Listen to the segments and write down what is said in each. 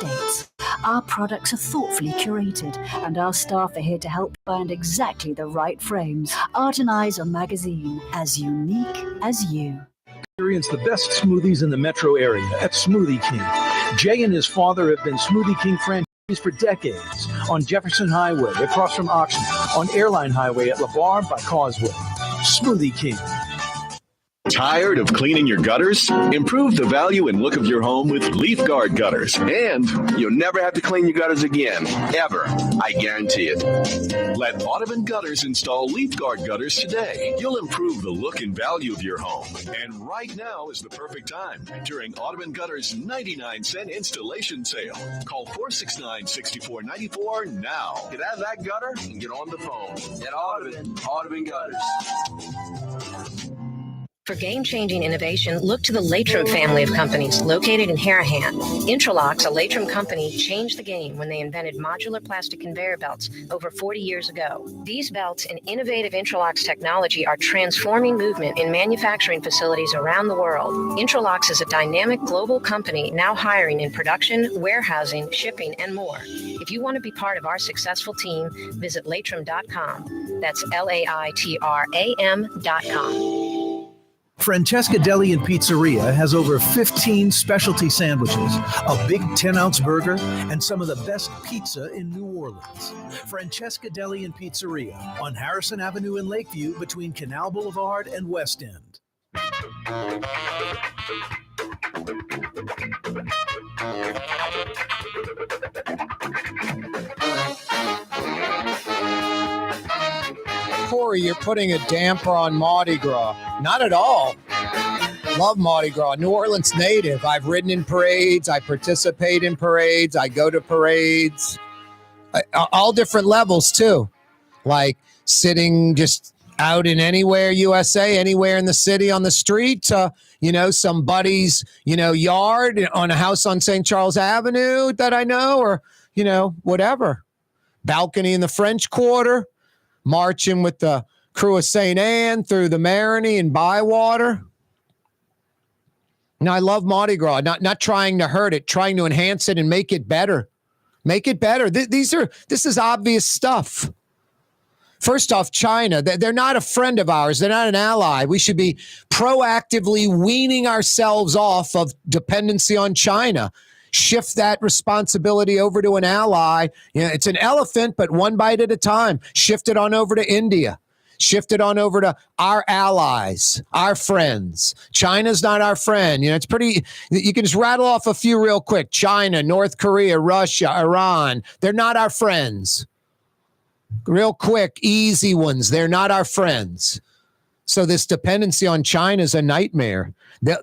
states. Our products are thoughtfully curated, and our staff are here to help find exactly the right frames. Art and Eyes are magazine, as unique as you. Experience the best smoothies in the metro area at Smoothie King. Jay and his father have been Smoothie King franchisees for decades on Jefferson Highway across from Oxnard, on Airline Highway at LeBar by Causeway. Smoothie King. Tired of cleaning your gutters? Improve the value and look of your home with Leaf Guard gutters. And you'll never have to clean your gutters again. Ever. I guarantee it. Let Audubon Gutters install Leaf Guard gutters today. You'll improve the look and value of your home. And right now is the perfect time during Audubon Gutters' 99-cent installation sale. Call 469-6494 now. Get out of that gutter and get on the phone. At Audubon Gutters. For game-changing innovation, look to the Latrim family of companies located in Harahan. Intralocks, a Latrim company, changed the game when they invented modular plastic conveyor belts over 40 years ago. These belts and innovative Intralocks technology are transforming movement in manufacturing facilities around the world. Intralocks is a dynamic global company now hiring in production, warehousing, shipping, and more. If you want to be part of our successful team, visit Latrim.com. That's LAITRAM.com. Francesca Deli and Pizzeria has over 15 specialty sandwiches, a big 10-ounce burger, and some of the best pizza in New Orleans. Francesca Deli and Pizzeria on Harrison Avenue in Lakeview between Canal Boulevard and West End. Corey, you're putting a damper on Mardi Gras. Not at all. Love Mardi Gras. New Orleans native. I've ridden in parades. I participate in parades. I go to parades. All different levels, too. Like sitting just out in anywhere, USA, anywhere in the city on the street, somebody's, yard on a house on St. Charles Avenue that I know, or, whatever. Balcony in the French Quarter. Marching with the crew of St. Anne through the Marigny and Bywater. I love Mardi Gras, not trying to hurt it, trying to enhance it and make it better. Make it better. This is obvious stuff. First off, China, they're not a friend of ours. They're not an ally. We should be proactively weaning ourselves off of dependency on China. Shift that responsibility over to an ally. It's an elephant, but one bite at a time. Shift it on over to India. Shift it on over to our allies, our friends. China's not our friend. It's pretty, you can just rattle off a few real quick. China, North Korea, Russia, Iran. They're not our friends. Real quick, easy ones. They're not our friends. So this dependency on China is a nightmare.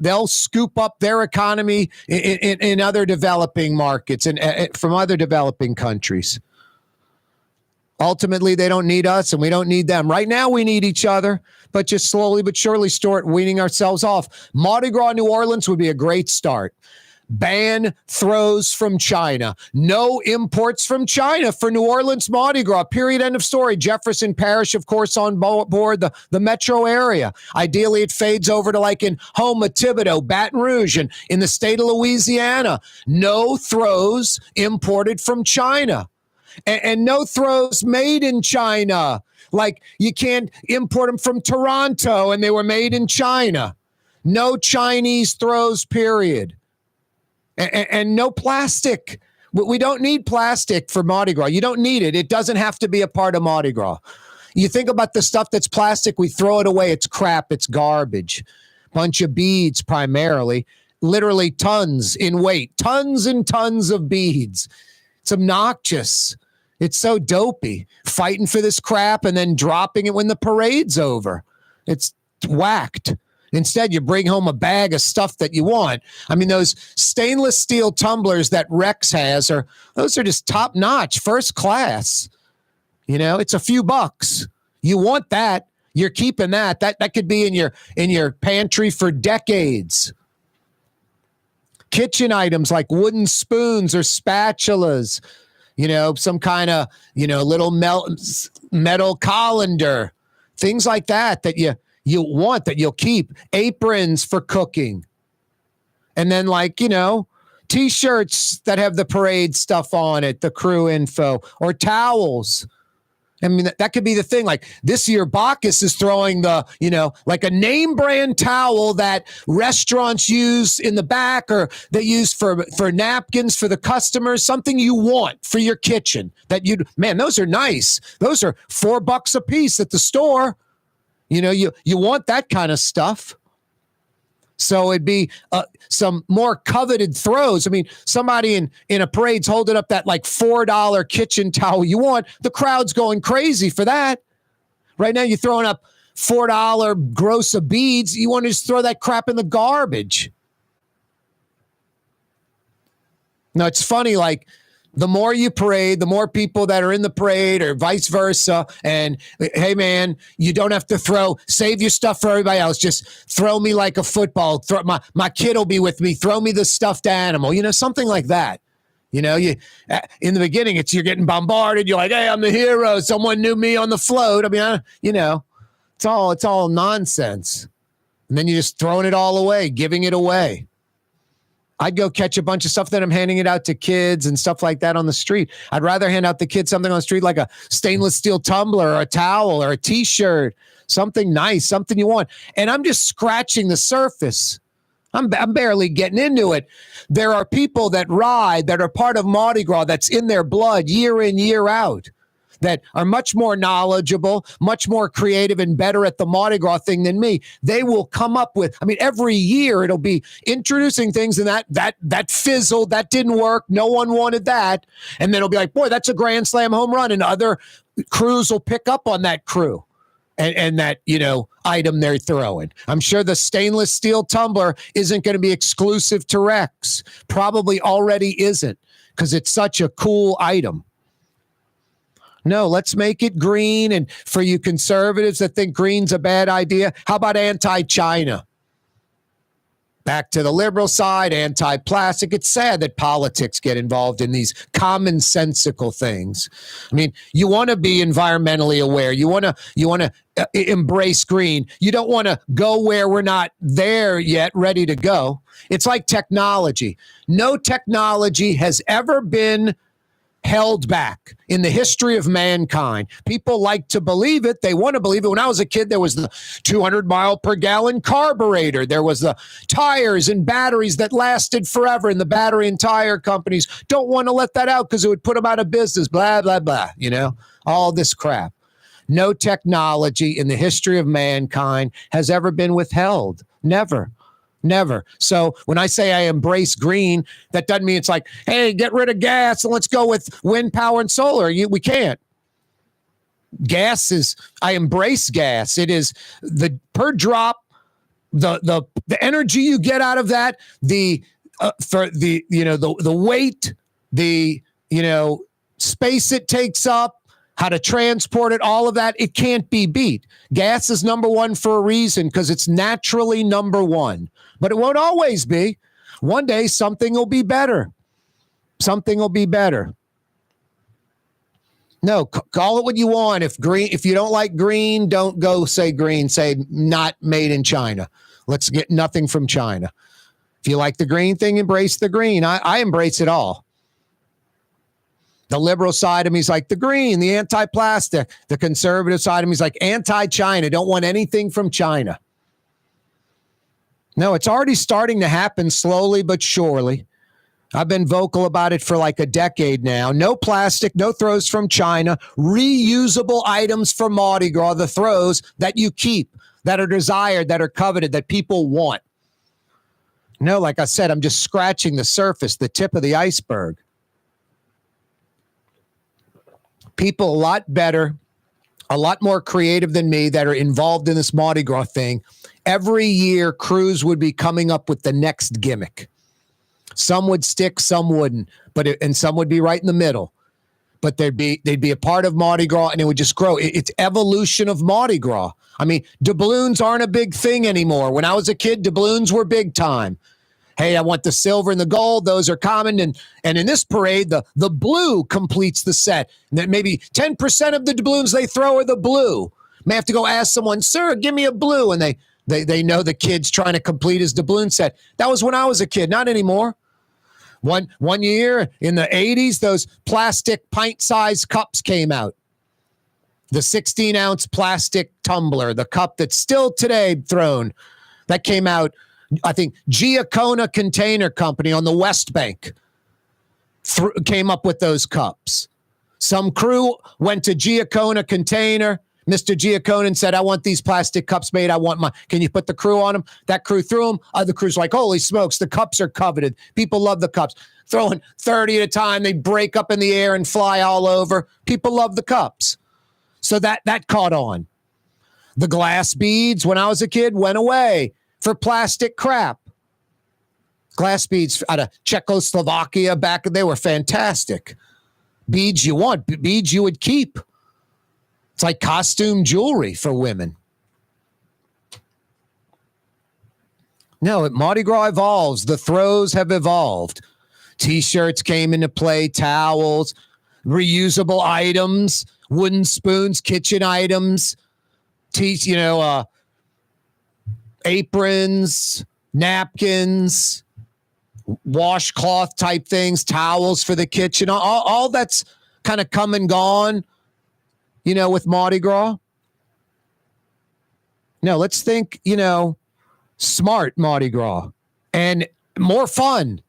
They'll scoop up their economy in other developing markets and from other developing countries. Ultimately, they don't need us and we don't need them. Right now, we need each other, but just slowly but surely start weaning ourselves off. Mardi Gras New Orleans would be a great start. Ban throws from China. No imports from China for New Orleans Mardi Gras. Period. End of story. Jefferson Parish, of course, on board the metro area. Ideally, it fades over to like in Houma, Thibodaux, Baton Rouge, and in the state of Louisiana. No throws imported from China. And no throws made in China. Like you can't import them from Toronto and they were made in China. No Chinese throws, period. And no plastic. We don't need plastic for Mardi Gras. You don't need it. It doesn't have to be a part of Mardi Gras. You think about the stuff that's plastic, we throw it away. It's crap. It's garbage. Bunch of beads primarily. Literally tons in weight. Tons and tons of beads. It's obnoxious. It's so dopey. Fighting for this crap and then dropping it when the parade's over. It's whacked. Instead, you bring home a bag of stuff that you want. I mean, those stainless steel tumblers that Rex has, those are just top notch, first class. It's a few bucks. You want that. You're keeping that. That could be in your pantry for decades. Kitchen items like wooden spoons or spatulas, some kind of, little metal colander, things like that you want, that you'll keep. Aprons for cooking. And then T-shirts that have the parade stuff on it, the crew info, or towels. I mean, that could be the thing. Like this year, Bacchus is throwing the, like a name brand towel that restaurants use in the back, or they use for napkins for the customers, something you want for your kitchen man, those are nice. Those are $4 a piece at the store. You want that kind of stuff. So it'd be some more coveted throws. I mean, somebody in a parade's holding up that like $4 kitchen towel you want. The crowd's going crazy for that. Right now, you're throwing up $4 gross of beads. You want to just throw that crap in the garbage. Now, it's funny, like, the more you parade, the more people that are in the parade or vice versa. And hey, man, you don't have to save your stuff for everybody else. Just throw me like a football. My kid will be with me. Throw me the stuffed animal, something like that. In the beginning, you're getting bombarded. You're like, hey, I'm the hero. Someone knew me on the float. I mean, it's all nonsense. And then you're just throwing it all away, giving it away. I'd go catch a bunch of stuff that I'm handing it out to kids and stuff like that on the street. I'd rather hand out the kids something on the street like a stainless steel tumbler or a towel or a T-shirt, something nice, something you want. And I'm just scratching the surface. I'm barely getting into it. There are people that ride that are part of Mardi Gras that's in their blood year in, year out, that are much more knowledgeable, much more creative and better at the Mardi Gras thing than me. They will come up with, every year it'll be introducing things and that fizzled, that didn't work, no one wanted that. And then it'll be like, boy, that's a grand slam home run. And other crews will pick up on that crew and that, item they're throwing. I'm sure the stainless steel tumbler isn't going to be exclusive to Rex. Probably already isn't, because it's such a cool item. No, let's make it green. And for you conservatives that think green's a bad idea, how about anti-China? Back to the liberal side, anti-plastic. It's sad that politics get involved in these commonsensical things. You want to be environmentally aware. You want to embrace green. You don't want to go where we're not there yet, ready to go. It's like technology. No technology has ever been held back in the history of mankind. People like to believe it. They want to believe it. When I was a kid, there was the 200 mile per gallon carburetor. There was the tires and batteries that lasted forever. And the battery and tire companies don't want to let that out because it would put them out of business, blah, blah, blah. All this crap. No technology in the history of mankind has ever been withheld. Never. Never. So when I say I embrace green, that doesn't mean it's like, hey, get rid of gas and let's go with wind power and solar. We can't. Gas is, I embrace gas. It is the per drop, the energy you get out of that, for the weight, the space it takes up, how to transport it, all of that, it can't be beat. Gas is number one for a reason, because it's naturally number one. But it won't always be. One day, something will be better. Something will be better. No, call it what you want. If you don't like green, don't go say green. Say not made in China. Let's get nothing from China. If you like the green thing, embrace the green. I embrace it all. The liberal side of me is like the green, the anti-plastic. The conservative side of me is like anti-China. Don't want anything from China. No, it's already starting to happen slowly but surely. I've been vocal about it for like a decade now. No plastic, no throws from China. Reusable items for Mardi Gras, the throws that you keep, that are desired, that are coveted, that people want. No, like I said, I'm just scratching the surface, the tip of the iceberg. People a lot better, a lot more creative than me that are involved in this Mardi Gras thing. Every year, crews would be coming up with the next gimmick. Some would stick, some wouldn't, and some would be right in the middle. But they'd be a part of Mardi Gras, and it would just grow. It's evolution of Mardi Gras. Doubloons aren't a big thing anymore. When I was a kid, doubloons were big time. Hey, I want the silver and the gold. Those are common. And in this parade, the blue completes the set. And then maybe 10% of the doubloons they throw are the blue. May have to go ask someone, sir, give me a blue. And they know the kid's trying to complete his doubloon set. That was when I was a kid, not anymore. One year in the 80s, those plastic pint-sized cups came out. The 16-ounce plastic tumbler, the cup that's still today thrown, that came out, I think, Giacomo Container Company on the West Bank came up with those cups. Some crew went to Giacomo Container, Mr. Giacomo, and said, I want these plastic cups made. Can you put the crew on them? That crew threw them. Other crew's like, holy smokes, the cups are coveted. People love the cups. Throwing 30 at a time, they break up in the air and fly all over. People love the cups. So that caught on. The glass beads, when I was a kid, went away for plastic crap. Glass beads out of Czechoslovakia they were fantastic. Beads you want, beads you would keep. It's like costume jewelry for women. No, Mardi Gras evolves. The throws have evolved. T-shirts came into play, towels, reusable items, wooden spoons, kitchen items, aprons, napkins, washcloth type things, towels for the kitchen. All that's kind of come and gone. With Mardi Gras. No, let's think, smart Mardi Gras and more fun.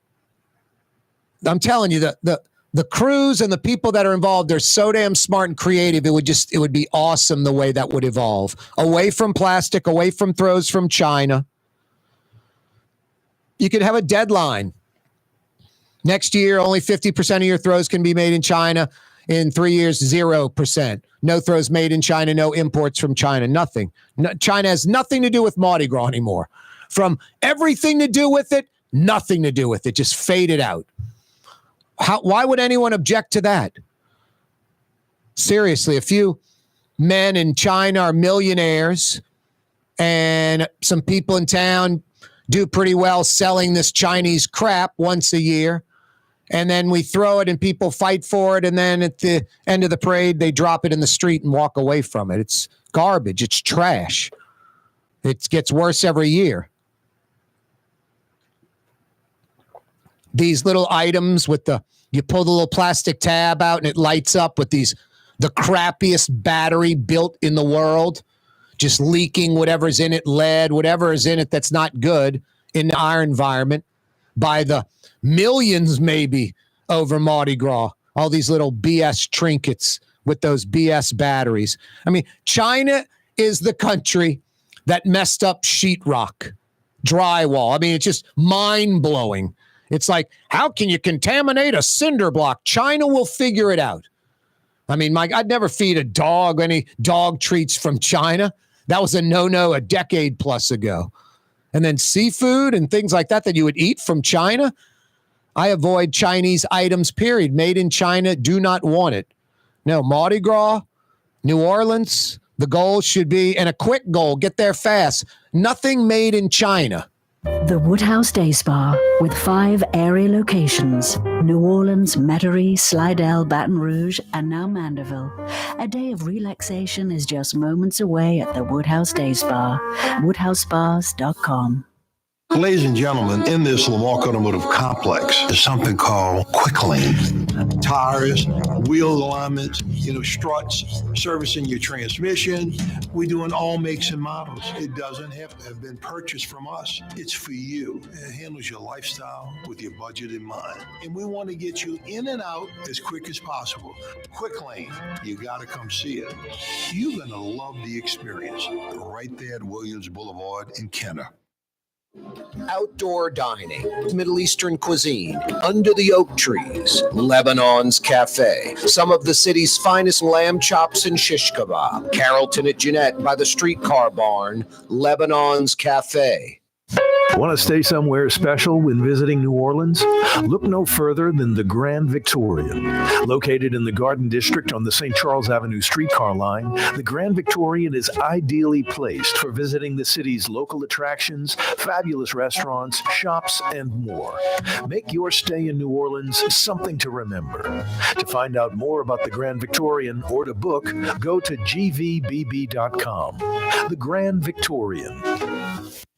I'm telling you, the crews and the people that are involved, they're so damn smart and creative. It would be awesome the way that would evolve. Away from plastic, away from throws from China. You could have a deadline. Next year, only 50% of your throws can be made in China. In 3 years, 0%. No throws made in China, no imports from China, nothing. China has nothing to do with Mardi Gras anymore. From everything to do with it, nothing to do with it. Just fade it out. Why would anyone object to that? Seriously, a few men in China are millionaires, and some people in town do pretty well selling this Chinese crap once a year. And then we throw it and people fight for it. And then at the end of the parade, they drop it in the street and walk away from it. It's garbage. It's trash. It gets worse every year. These little items you pull the little plastic tab out and it lights up with the crappiest battery built in the world, just leaking whatever's in it, lead, whatever is in it that's not good in our environment by the millions maybe over Mardi Gras. All these little BS trinkets with those BS batteries. I mean, China is the country that messed up sheetrock, drywall. I mean, it's just mind-blowing. It's like, how can you contaminate a cinder block? China will figure it out. I mean, I'd never feed a dog any dog treats from China. That was a no-no a decade plus ago. And then seafood and things like that you would eat from China. I avoid Chinese items, period. Made in China, do not want it. No, Mardi Gras, New Orleans, the goal should be, and a quick goal, get there fast. Nothing made in China. The Woodhouse Day Spa, with 5 area locations: New Orleans, Metairie, Slidell, Baton Rouge, and now Mandeville. A day of relaxation is just moments away at the Woodhouse Day Spa. WoodhouseSpas.com. Ladies and gentlemen, in this Lamar Automotive Complex is something called Quick Lane. Tires, wheel alignments, struts, servicing your transmission. We're doing all makes and models. It doesn't have to have been purchased from us. It's for you. It handles your lifestyle with your budget in mind. And we want to get you in and out as quick as possible. Quick Lane, you got to come see it. You're going to love the experience right there at Williams Boulevard in Kenner. Outdoor dining, Middle Eastern cuisine, under the oak trees, Lebanon's Cafe, some of the city's finest lamb chops and shish kebab, Carrollton at Jeanette by the streetcar barn, Lebanon's Cafe. Want to stay somewhere special when visiting New Orleans? Look no further than the Grand Victorian. Located in the Garden District on the St. Charles Avenue streetcar line, the Grand Victorian is ideally placed for visiting the city's local attractions, fabulous restaurants, shops, and more. Make your stay in New Orleans something to remember. To find out more about the Grand Victorian or to book, go to gvbb.com. The Grand Victorian.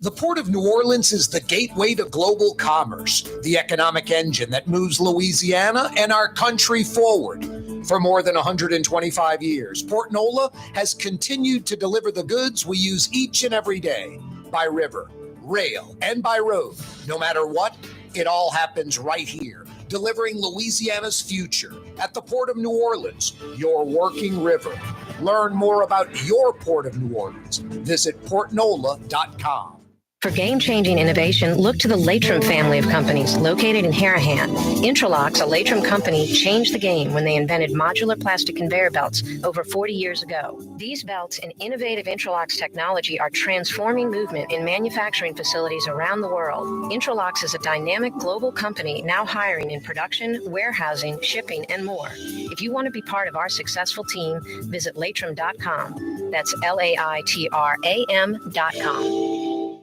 The Port of New Orleans Orleans is the gateway to global commerce, the economic engine that moves Louisiana and our country forward. For more than 125 years, Port Nola has continued to deliver the goods we use each and every day by river, rail, and by road. No matter what, it all happens right here, delivering Louisiana's future at the Port of New Orleans, your working river. Learn more about your Port of New Orleans. Visit portnola.com. For game-changing innovation, look to the Latrim family of companies located in Harahan. Intralocks, a Latrim company, changed the game when they invented modular plastic conveyor belts over 40 years ago. These belts and innovative Intralocks technology are transforming movement in manufacturing facilities around the world. Intralocks is a dynamic global company now hiring in production, warehousing, shipping, and more. If you want to be part of our successful team, visit latrim.com. That's LAITRAM.com.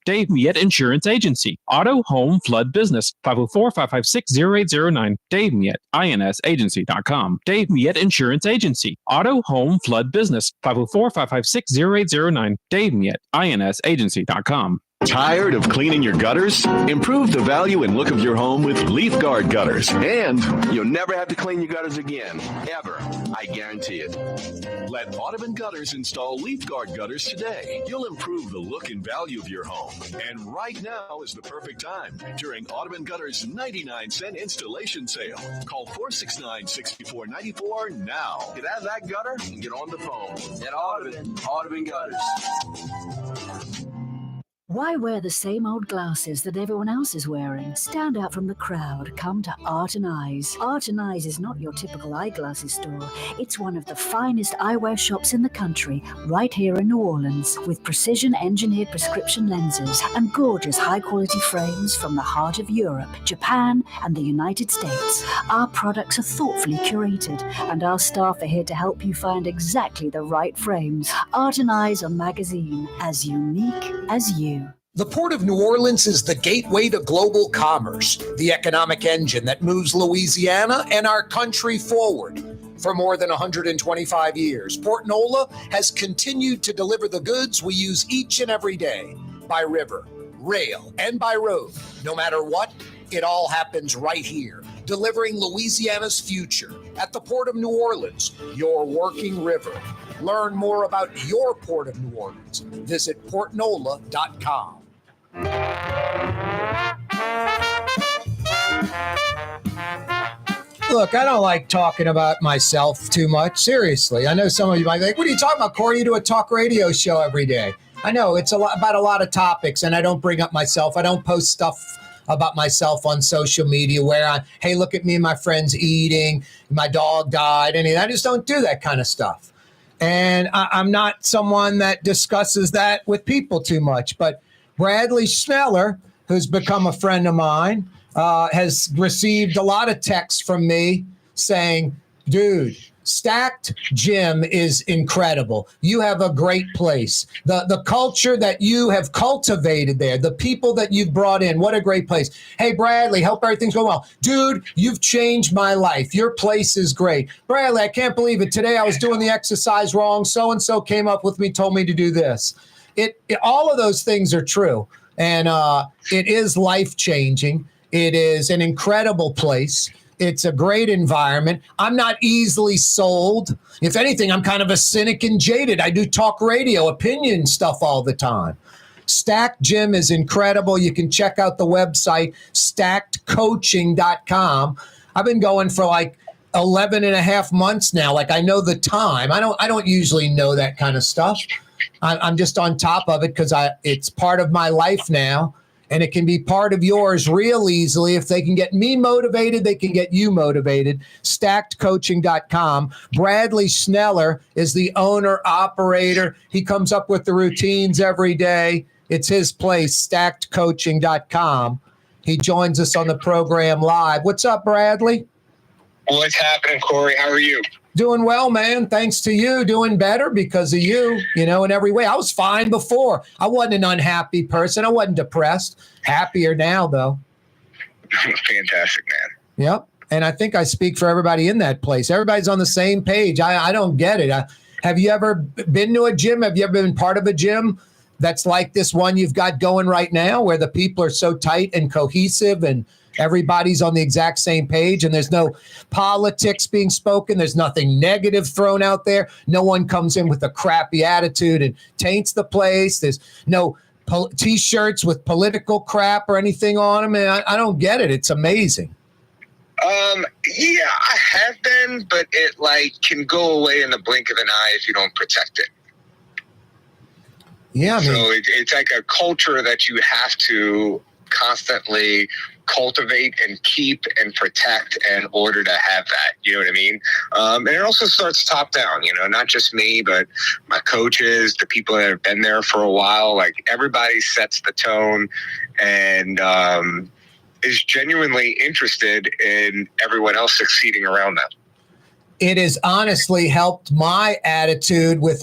Dave Miette Insurance Agency. Auto, home, flood, business. 504-556-0809. Dave Miette, INSagency.com. Dave Miette Insurance Agency. Auto, home, flood, business. 504-556-0809. Dave Miette, INSagency.com. Tired of cleaning your gutters? Improve the value and look of your home with Leaf Guard gutters. And you'll never have to clean your gutters again. Ever. I guarantee it. Let Audubon Gutters install Leaf Guard gutters today. You'll improve the look and value of your home. And right now is the perfect time during Audubon Gutters' 99-cent installation sale. Call 469-6494 now. Get out of that gutter and get on the phone. At Audubon Gutters. Why wear the same old glasses that everyone else is wearing? Stand out from the crowd. Come to Art and Eyes. Art and Eyes is not your typical eyeglasses store. It's one of the finest eyewear shops in the country, right here in New Orleans, with precision-engineered prescription lenses and gorgeous high-quality frames from the heart of Europe, Japan, and the United States. Our products are thoughtfully curated, and our staff are here to help you find exactly the right frames. Art and Eyes on magazine, as unique as you. The Port of New Orleans is the gateway to global commerce, the economic engine that moves Louisiana and our country forward. For more than 125 years, Port Nola has continued to deliver the goods we use each and every day by river, rail, and by road. No matter what, it all happens right here, delivering Louisiana's future at the Port of New Orleans, your working river. Learn more about your Port of New Orleans. Visit portnola.com. Look, I don't like talking about myself too much. Seriously. I know some of you might be like, what are you talking about, Corey? You do a talk radio show every day. I know it's about a lot of topics, and I don't bring up myself. I don't post stuff about myself on social media where hey, look at me and my friends eating, my dog died, and I just don't do that kind of stuff. And I'm not someone that discusses that with people too much. But Bradley Schneller, who's become a friend of mine, has received a lot of texts from me saying, dude, Stacked Gym is incredible. You have a great place. The culture that you have cultivated there, the people that you've brought in, what a great place. Hey, Bradley, hope everything's going well. Dude, you've changed my life. Your place is great. Bradley, I can't believe it. Today I was doing the exercise wrong. So-and-so came up with me, told me to do this. All of those things are true. And it is life-changing. It is an incredible place. It's a great environment. I'm not easily sold. If anything, I'm kind of a cynic and jaded. I do talk radio, opinion stuff all the time. Stacked Gym is incredible. You can check out the website, stackedcoaching.com. I've been going for like 11 and a half months now. Like, I know the time. I don't usually know that kind of stuff. I'm just on top of it because it's part of my life now. And it can be part of yours real easily. If they can get me motivated, they can get you motivated. Stackedcoaching.com. Bradley Schneller is the owner, operator. He comes up with the routines every day. It's his place, stackedcoaching.com. He joins us on the program live. What's up, Bradley? What's happening, Corey? How are you? Doing well, man. Thanks to you. Doing better because of you, in every way. I was fine before. I wasn't an unhappy person. I wasn't depressed. Happier now, though. Fantastic, man. Yep. And I think I speak for everybody in that place. Everybody's on the same page. I don't get it. Have you ever been to a gym? Have you ever been part of a gym? that's like this one you've got going right now, where the people are so tight and cohesive and everybody's on the exact same page and there's no politics being spoken. There's nothing negative thrown out there. No one comes in with a crappy attitude and taints the place. There's no T-shirts with political crap or anything on them. And I don't get it. It's amazing. Yeah, I have been, but it can go away in the blink of an eye if you don't protect it. Yeah, so it's like a culture that you have to constantly cultivate and keep and protect in order to have that. You know what I mean? And it also starts top down, not just me, but my coaches, the people that have been there for a while. Like, everybody sets the tone and is genuinely interested in everyone else succeeding around them. It has honestly helped my attitude with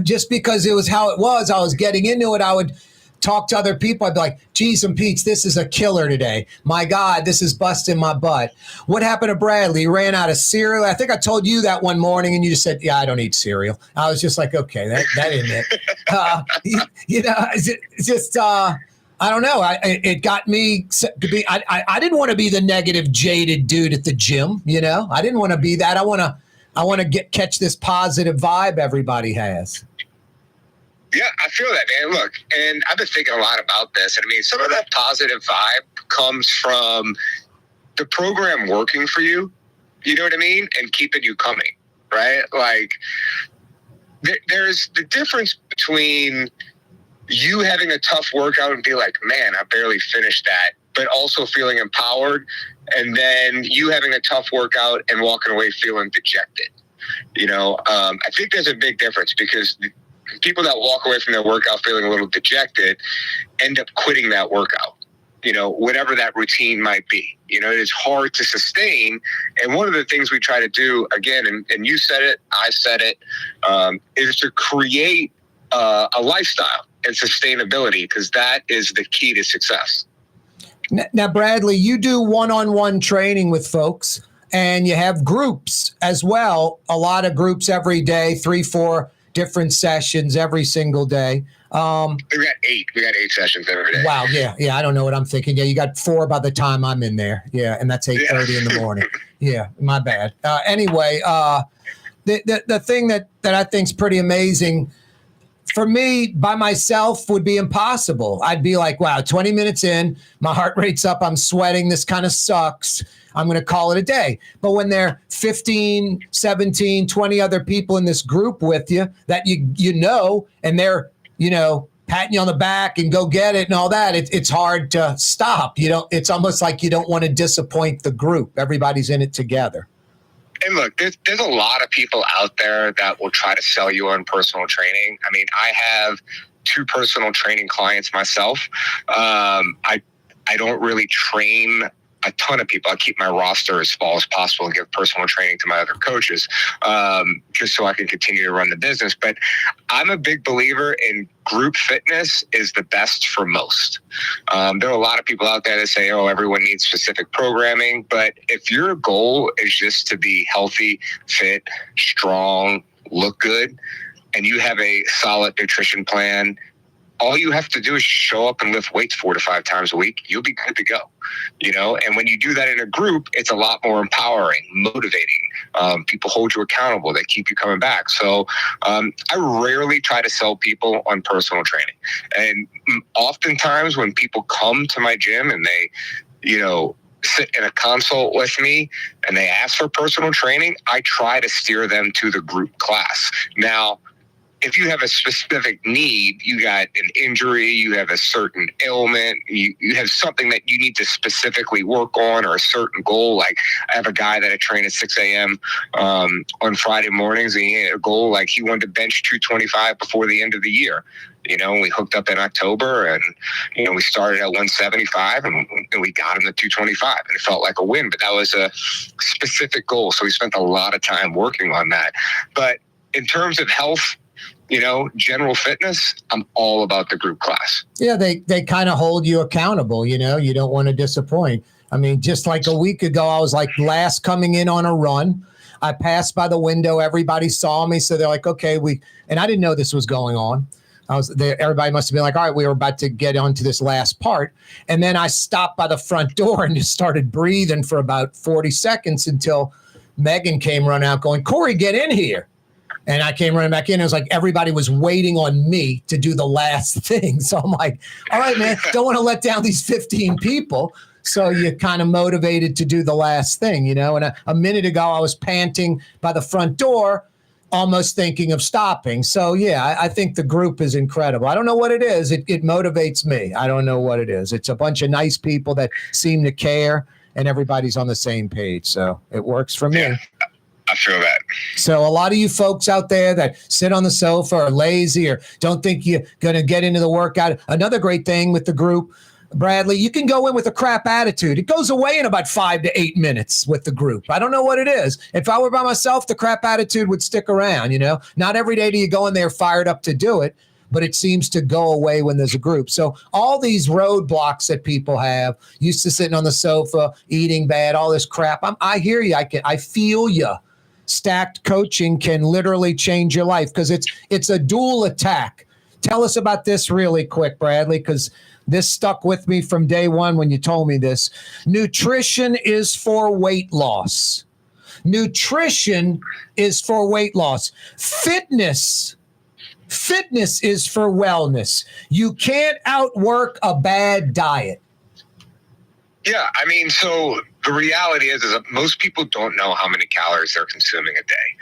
just because it was how it was. I was getting into it. I would talk to other people. I'd be like, geez and Pete's, this is a killer today. My God, this is busting my butt. What happened to Bradley? He ran out of cereal. I think I told you that one morning and you just said, yeah, I don't eat cereal. I was just like, okay, that isn't it. It's just, I don't know. It got me to be. I didn't want to be the negative, jaded dude at the gym. I didn't want to be that. I want to catch this positive vibe everybody has. Yeah, I feel that, man. Look, and I've been thinking a lot about this. And I mean, some of that positive vibe comes from the program working for you. You know what I mean? And keeping you coming, right? Like, there's the difference between you having a tough workout and be like, man, I barely finished that, but also feeling empowered. And then you having a tough workout and walking away feeling dejected. I think there's a big difference, because people that walk away from their workout feeling a little dejected end up quitting that workout, whatever that routine might be. It is hard to sustain. And one of the things we try to do, again, and you said it, I said it, is to create a lifestyle and sustainability, because that is the key to success. Now, Bradley, you do one-on-one training with folks, and you have groups as well. A lot of groups every day, 3-4 different sessions every single day. We got 8 sessions every day. Wow. Yeah. I don't know what I'm thinking. Yeah. You got 4 by the time I'm in there. Yeah. And that's 8:30 in the morning. Yeah. My bad. Anyway, the thing that I think is pretty amazing for me by myself would be impossible. I'd be like, wow, 20 minutes in, my heart rate's up, I'm sweating, this kind of sucks, I'm going to call it a day. But when there are 15, 17, 20 other people in this group with you that and they're, patting you on the back and go get it and all that, it's hard to stop. It's almost like you don't want to disappoint the group. Everybody's in it together. And look, there's a lot of people out there that will try to sell you on personal training. I mean, I have 2 personal training clients myself. I don't really train a ton of people. I keep my roster as small as possible and give personal training to my other coaches, just so I can continue to run the business. But I'm a big believer in group fitness is the best for most. There are a lot of people out there that say, oh, everyone needs specific programming. But if your goal is just to be healthy, fit, strong, look good, and you have a solid nutrition plan, all you have to do is show up and lift weights 4 to 5 times a week. You'll be good to go, And when you do that in a group, it's a lot more empowering, motivating. People hold you accountable. They keep you coming back. So I rarely try to sell people on personal training. And oftentimes when people come to my gym and they, sit in a consult with me and they ask for personal training, I try to steer them to the group class. Now, if you have a specific need, you got an injury, you have a certain ailment, you have something that you need to specifically work on, or a certain goal. Like, I have a guy that I train at 6 a.m. On Friday mornings, and he had a goal, like he wanted to bench 225 before the end of the year. We hooked up in October, and, we started at 175 and we got him to 225, and it felt like a win, but that was a specific goal. So we spent a lot of time working on that. But in terms of health, general fitness, I'm all about the group class. Yeah, they kind of hold you accountable, you don't want to disappoint. I mean, just like a week ago, I was like last coming in on a run. I passed by the window, everybody saw me, so they're like, okay, and I didn't know this was going on. I was there. Everybody must have been like, all right, we were about to get onto this last part. And then I stopped by the front door and just started breathing for about 40 seconds until Megan came running out going, Corey, get in here. And I came running back in. It was like everybody was waiting on me to do the last thing. So I'm like, all right, man, don't want to let down these 15 people. So you're kind of motivated to do the last thing, you know? And a minute ago, I was panting by the front door, almost thinking of stopping. So, yeah, I think the group is incredible. I don't know what it is. It motivates me. I don't know what it is. It's a bunch of nice people that seem to care, and everybody's on the same page. So it works for me. Yeah, I feel that. So a lot of you folks out there that sit on the sofa or lazy or don't think you're going to get into the workout, another great thing with the group, Bradley, you can go in with a crap attitude. It goes away in about 5 to 8 minutes with the group. I don't know what it is. If I were by myself, the crap attitude would stick around, you know. Not every day do you go in there fired up to do it, but it seems to go away when there's a group. So all these roadblocks that people have, used to sitting on the sofa, eating bad, all this crap. I hear you. I feel you. Stacked coaching can literally change your life because it's a dual attack. Tell us about this really quick, Bradley, because this stuck with me from day one when you told me this. Nutrition is for weight loss. Nutrition is for weight loss. Fitness is for wellness. You can't outwork a bad diet. Yeah, I mean, so the reality is that most people don't know how many calories they're consuming a day.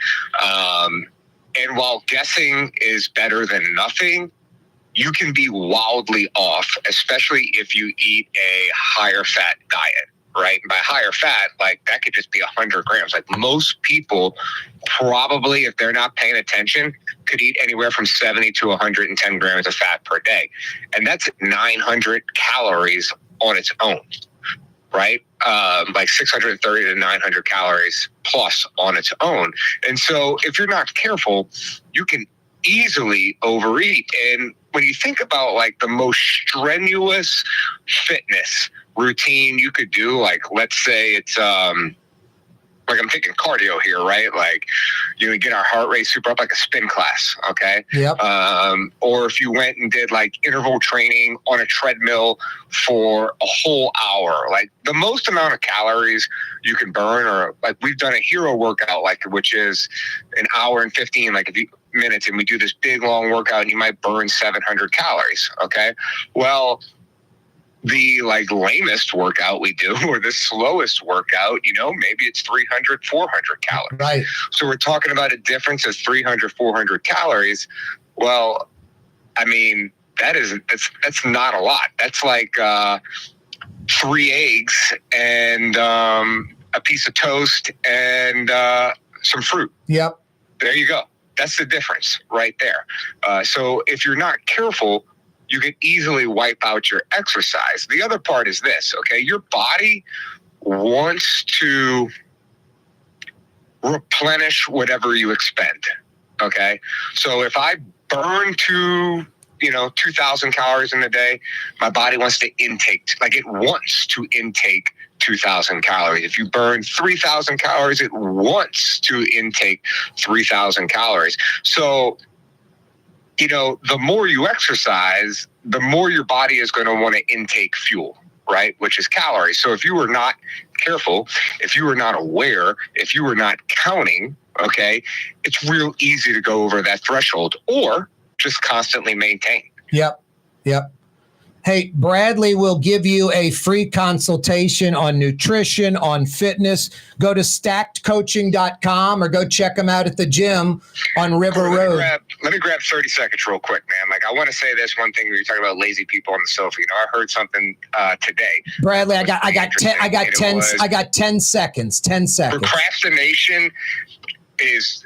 And while guessing is better than nothing, you can be wildly off, especially if you eat a higher fat diet, right? And by higher fat, like that could just be 100 grams. Like most people probably, if they're not paying attention, could eat anywhere from 70 to 110 grams of fat per day. And that's 900 calories on its own, right? Like 630 to 900 calories plus on its own. And so if you're not careful, you can easily overeat. And when you think about like the most strenuous fitness routine you could do, like let's say it's like I'm thinking cardio here, right? Like you get our heart rate super up, like a spin class, okay? Yep. Or if you went and did like interval training on a treadmill for a whole hour, like the most amount of calories you can burn, or like we've done a hero workout, like which is an hour and 15 minutes, and we do this big long workout, and you might burn 700 calories, okay? Well, the like lamest workout we do, or the slowest workout, maybe it's 300, 400 calories. Right. So we're talking about a difference of 300, 400 calories. Well, I mean, that's not a lot. That's like 3 eggs and a piece of toast and some fruit. Yep. There you go. That's the difference right there. So if you're not careful, you can easily wipe out your exercise. The other part is this, okay? Your body wants to replenish whatever you expend, okay? So if I burn 2,000 calories in a day, my body wants to intake, it wants to intake 2,000 calories. If you burn 3,000 calories, it wants to intake 3,000 calories. So the more you exercise, the more your body is going to want to intake fuel, right? Which is calories. So if you were not careful, if you were not aware, if you were not counting, okay, it's real easy to go over that threshold or just constantly maintain. Yep. Hey, Bradley will give you a free consultation on nutrition, on fitness. Go to stackedcoaching.com or go check him out at the gym on River Road. Let me grab 30 seconds real quick, man. I want to say this one thing when you're talking about lazy people on the sofa. I heard something today. Bradley, I got 10 seconds. 10 seconds. Procrastination is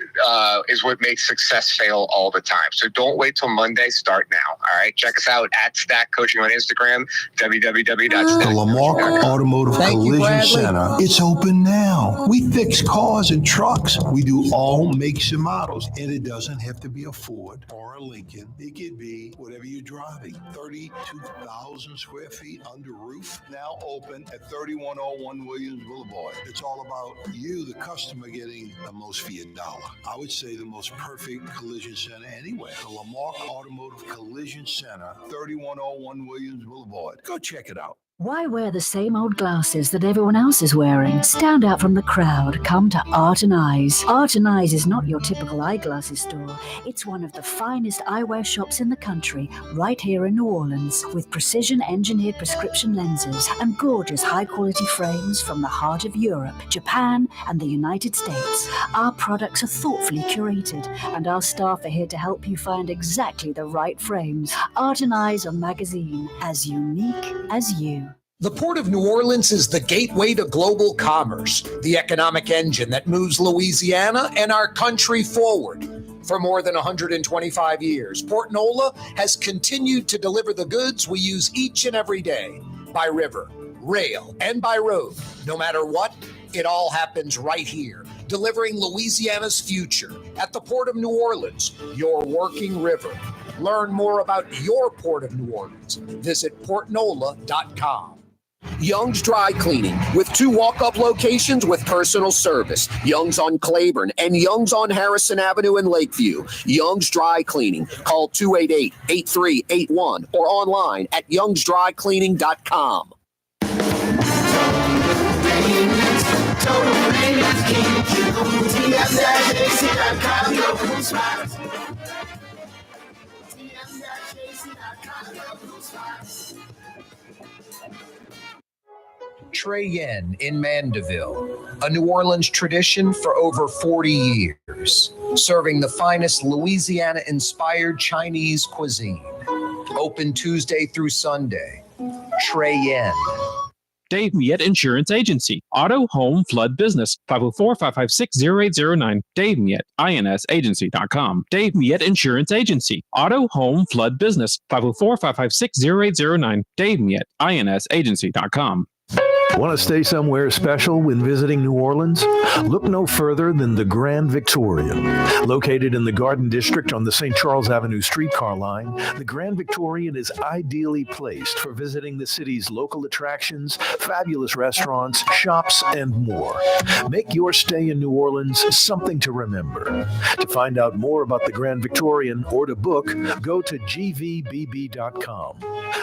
what makes success fail all the time. So don't wait till Monday. Start now. All right. Check us out at Stack Coaching on Instagram. The Lamarck Automotive Collision Center. It's open now. We fix cars and trucks. We do all makes and models, and it doesn't have to be a Ford or a Lincoln. It could be whatever you're driving. 32,000 square feet under roof. Now open at 3101 Williams Boulevard. It's all about you, the customer, getting the most for your $1 million. I would say the most perfect collision center anywhere. The Lamarck Automotive Collision Center, 3101 Williams Boulevard. Go check it out. Why wear the same old glasses that everyone else is wearing? Stand out from the crowd. Come to Art and Eyes. Art and Eyes is not your typical eyeglasses store. It's one of the finest eyewear shops in the country, right here in New Orleans, with precision-engineered prescription lenses and gorgeous high-quality frames from the heart of Europe, Japan, and the United States. Our products are thoughtfully curated, and our staff are here to help you find exactly the right frames. Art and Eyes are magazine, as unique as you. The Port of New Orleans is the gateway to global commerce, the economic engine that moves Louisiana and our country forward. For more than 125 years, Port Nola has continued to deliver the goods we use each and every day, by river, rail, and by road. No matter what, it all happens right here, delivering Louisiana's future at the Port of New Orleans, your working river. Learn more about your Port of New Orleans. Visit portnola.com. Young's Dry Cleaning, with 2 walk-up locations with personal service. Young's on Claiborne and Young's on Harrison Avenue in Lakeview. Young's Dry Cleaning. Call 288-8381 or online at youngsdrycleaning.com. Trey Yen in Mandeville, a New Orleans tradition for over 40 years, serving the finest Louisiana-inspired Chinese cuisine. Open Tuesday through Sunday. Trey Yen. Dave Miette Insurance Agency. Auto, home, flood, business. 504-556-0809. Dave Miette, insagency.com. Dave Miette Insurance Agency. Auto, home, flood, business. 504-556-0809. Dave Miette, insagency.com. Want to stay somewhere special when visiting New Orleans? Look no further than the Grand Victorian. Located in the Garden District on the St. Charles Avenue streetcar line, the Grand Victorian is ideally placed for visiting the city's local attractions, fabulous restaurants, shops, and more. Make your stay in New Orleans something to remember. To find out more about the Grand Victorian or to book, go to gvbb.com.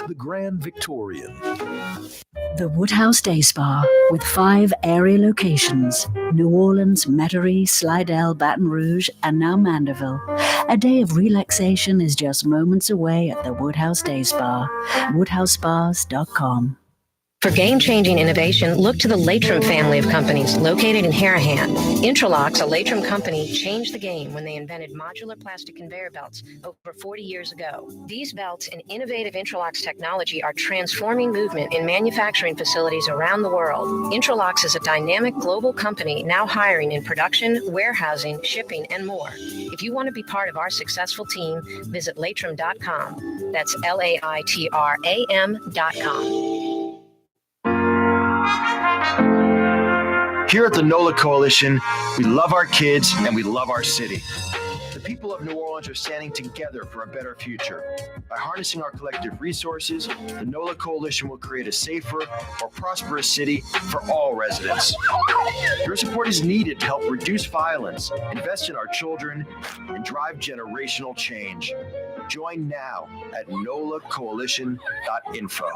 The Grand Victorian. The Woodhouse Day Spa, with 5 area locations: New Orleans, Metairie, Slidell, Baton Rouge, and now Mandeville. A day of relaxation is just moments away at the Woodhouse Day Spa. WoodhouseSpas.com. For game-changing innovation, look to the Latrim family of companies located in Harahan. Intralocks, a Latrim company, changed the game when they invented modular plastic conveyor belts over 40 years ago. These belts and innovative Intralocks technology are transforming movement in manufacturing facilities around the world. Intralocks is a dynamic global company now hiring in production, warehousing, shipping, and more. If you want to be part of our successful team, visit latrim.com. That's LAITRAM.com. Here at the NOLA Coalition, we love our kids and we love our city. The people of New Orleans are standing together for a better future. By harnessing our collective resources, the NOLA Coalition will create a safer, more prosperous city for all residents. Your support is needed to help reduce violence, invest in our children, and drive generational change. Join now at nolacoalition.info.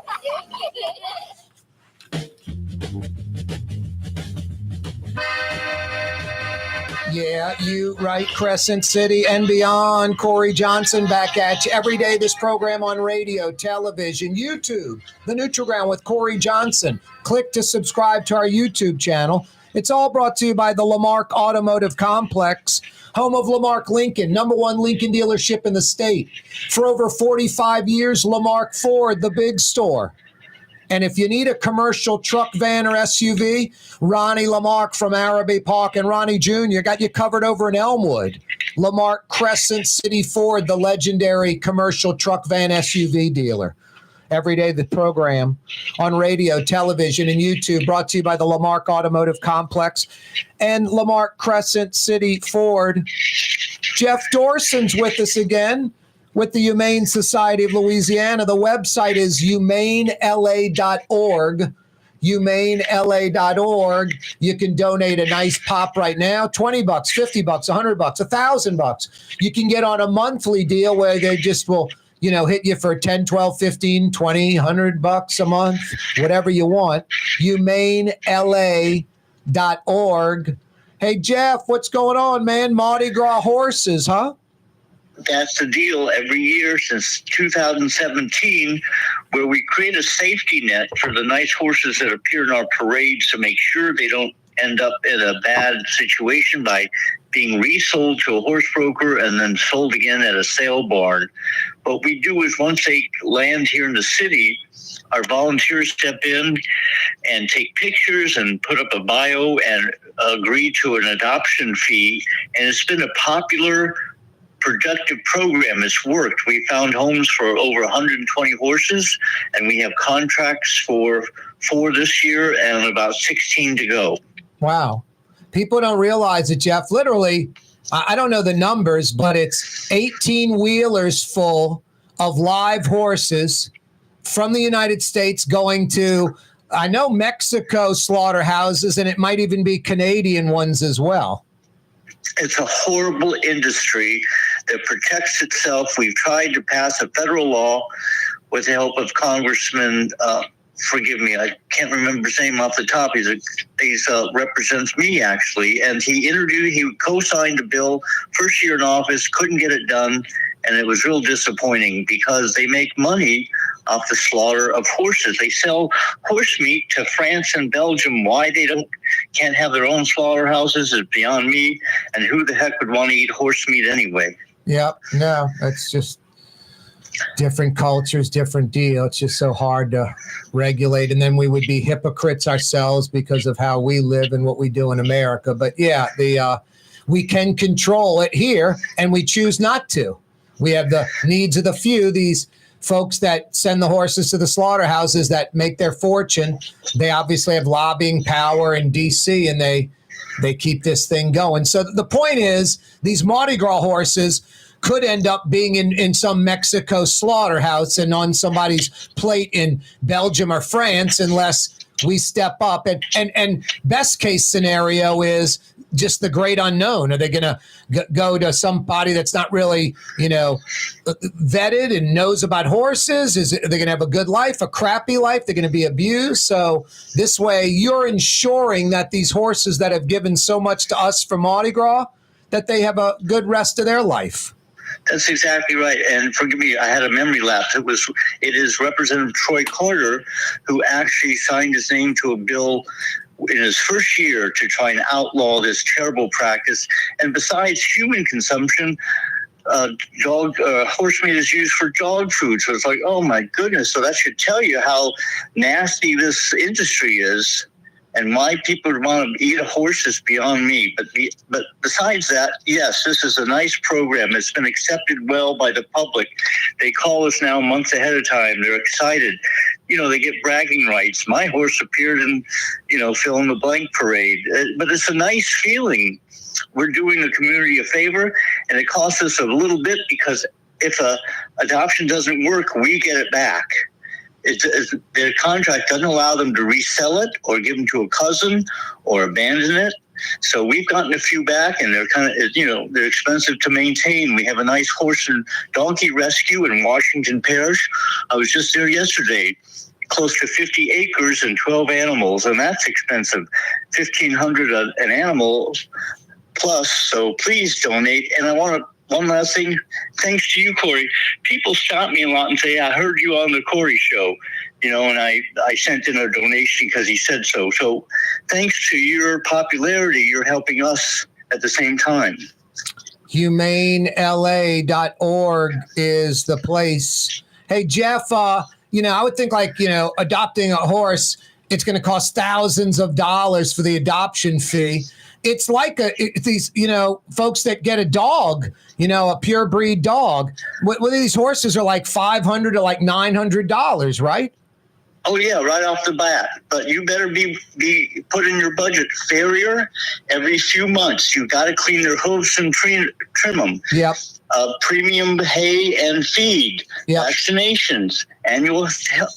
Yeah, you right, Crescent City and beyond. Corey Johnson back at you every day. This program on radio, television, YouTube, The Neutral Ground with Corey Johnson. Click to subscribe to our YouTube channel. It's all brought to you by the Lamarck Automotive Complex, home of Lamarck Lincoln, #1 Lincoln dealership in the state. For over 45 years, Lamarck Ford, the big store. And if you need a commercial truck, van, or SUV, Ronnie Lamarck from Araby Park and Ronnie Jr. got you covered over in Elmwood. Lamarck Crescent City Ford, the legendary commercial truck, van, SUV dealer. Every day, the program on radio, television, and YouTube, brought to you by the Lamarck Automotive Complex and Lamarck Crescent City Ford. Jeff Dorson's with us again with the Humane Society of Louisiana. The website is humanela.org, humanela.org. You can donate a nice pop right now, $20, $50, $100, $1,000. You can get on a monthly deal where they just will, hit you for 10, 12, 15, 20, $100 a month, whatever you want. humanela.org. Hey, Jeff, what's going on, man? Mardi Gras horses, huh? That's the deal every year since 2017, where we create a safety net for the nice horses that appear in our parades to make sure they don't end up in a bad situation by being resold to a horse broker and then sold again at a sale barn. What we do is once they land here in the city, our volunteers step in and take pictures and put up a bio and agree to an adoption fee. And it's been a popular, productive program. It's worked. We found homes for over 120 horses, and we have contracts for 4 this year and about 16 to go. Wow. People don't realize it, Jeff. Literally, I don't know the numbers, but it's 18 wheelers full of live horses from the United States going to, I know, Mexico slaughterhouses, and it might even be Canadian ones as well. It's a horrible industry that protects itself. We've tried to pass a federal law with the help of Congressman, forgive me, I can't remember his name off the top. He represents me, actually. And he co-signed a bill, first year in office, couldn't get it done. And it was real disappointing because they make money off the slaughter of horses. They sell horse meat to France and Belgium. Why they can't have their own slaughterhouses is beyond me. And who the heck would want to eat horse meat anyway? Yeah, no, it's just different cultures, different deal. It's just so hard to regulate. And then we would be hypocrites ourselves because of how we live and what we do in America. But yeah, we can control it here and we choose not to. We have the needs of the few, these folks that send the horses to the slaughterhouses that make their fortune. They obviously have lobbying power in D.C. and they keep this thing going. So the point is, these Mardi Gras horses could end up being in some Mexico slaughterhouse and on somebody's plate in Belgium or France unless we step up. And best case scenario is just the great unknown. Are they going to go to somebody that's not really, vetted and knows about horses? Are they going to have a good life, a crappy life? They're going to be abused. So this way you're ensuring that these horses that have given so much to us for Mardi Gras, that they have a good rest of their life. That's exactly right. And forgive me, I had a memory lapse. It is Representative Troy Carter who actually signed his name to a bill in his first year to try and outlaw this terrible practice. And besides human consumption, horse meat is used for dog food. So it's like, oh my goodness. So that should tell you how nasty this industry is. And why people would want to eat a horse is beyond me. But besides that, yes, this is a nice program. It's been accepted well by the public. They call us now months ahead of time. They're excited. They get bragging rights. My horse appeared in, fill in the blank parade. But it's a nice feeling. We're doing the community a favor, and it costs us a little bit because if adoption doesn't work, we get it back. Their contract doesn't allow them to resell it or give them to a cousin or abandon it. So we've gotten a few back, and they're they're expensive to maintain. We have a nice horse and donkey rescue in Washington Parish. I was just there yesterday. Close to 50 acres and 12 animals, and that's expensive. $1,500 an animal plus. So please donate. And I want to. One last thing, thanks to you, Corey. People stop me a lot and say, I heard you on the Corey show, and I sent in a donation because he said so. So thanks to your popularity, you're helping us at the same time. HumaneLA.org is the place. Hey, Jeff, I would think adopting a horse, it's going to cost thousands of dollars for the adoption fee. It's like these, folks that get a dog, a pure breed dog. What these horses are like $500 to like $900, right? Oh yeah, right off the bat. But you better be put in your budget farrier every few months. You got to clean their hooves and trim them. Yep. Premium hay and feed, vaccinations, annual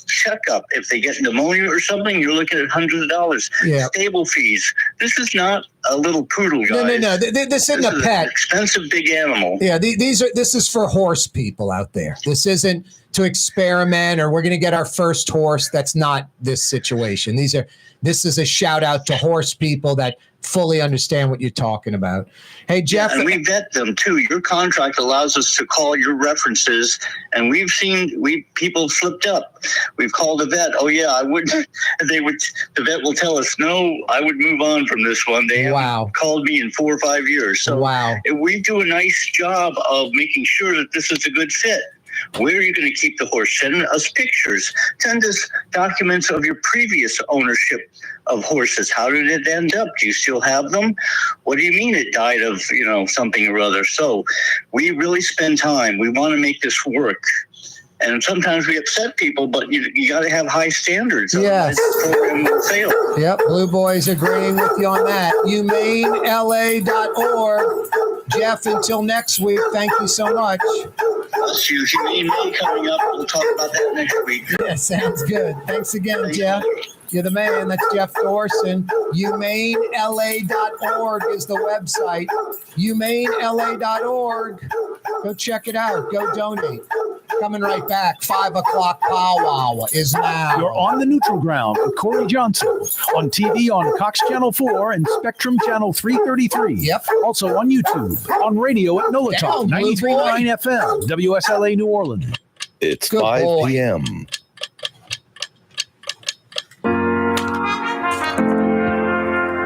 checkup. If they get pneumonia or something, you're looking at hundreds of dollars. Stable fees. This is not a little poodle, guys. No. This isn't a pet. An expensive big animal. Yeah, this is for horse people out there. This isn't to experiment or we're going to get our first horse. That's not this situation. This is a shout out to horse people that fully understand what you're talking about. Hey, Jeff. And we vet them too. Your contract allows us to call your references, and we've seen people slipped up. We've called the vet. Oh yeah, I would. The vet will tell us, no, I would move on from this one. They haven't called me in 4 or 5 years. So we do a nice job of making sure that this is a good fit. Where are you going to keep the horse? Send us pictures. Send us documents of your previous ownership of horses. How did it end up? Do you still have them? What do you mean it died of, something or other? So we really spend time. We want to make this work. And sometimes we upset people, but you got to have high standards. Yes. The program will fail. Yep, Blue Boy's agreeing with you on that. HumaneLA.org. Jeff, until next week, thank you so much. Bless you. Humane May coming up. We'll talk about that next week. Yeah, sounds good. Thanks again, Jeff. You're the man. That's Jeff Thorson. HumaneLA.org is the website. HumaneLA.org. Go check it out. Go donate. Coming right back. 5 o'clock powwow is now. You're on the neutral ground with Corey Johnson on TV on Cox Channel 4 and Spectrum Channel 333. Yep. Also on YouTube, on radio at NOLA Talk 93.9 FM, WSLA New Orleans. It's 5 p.m.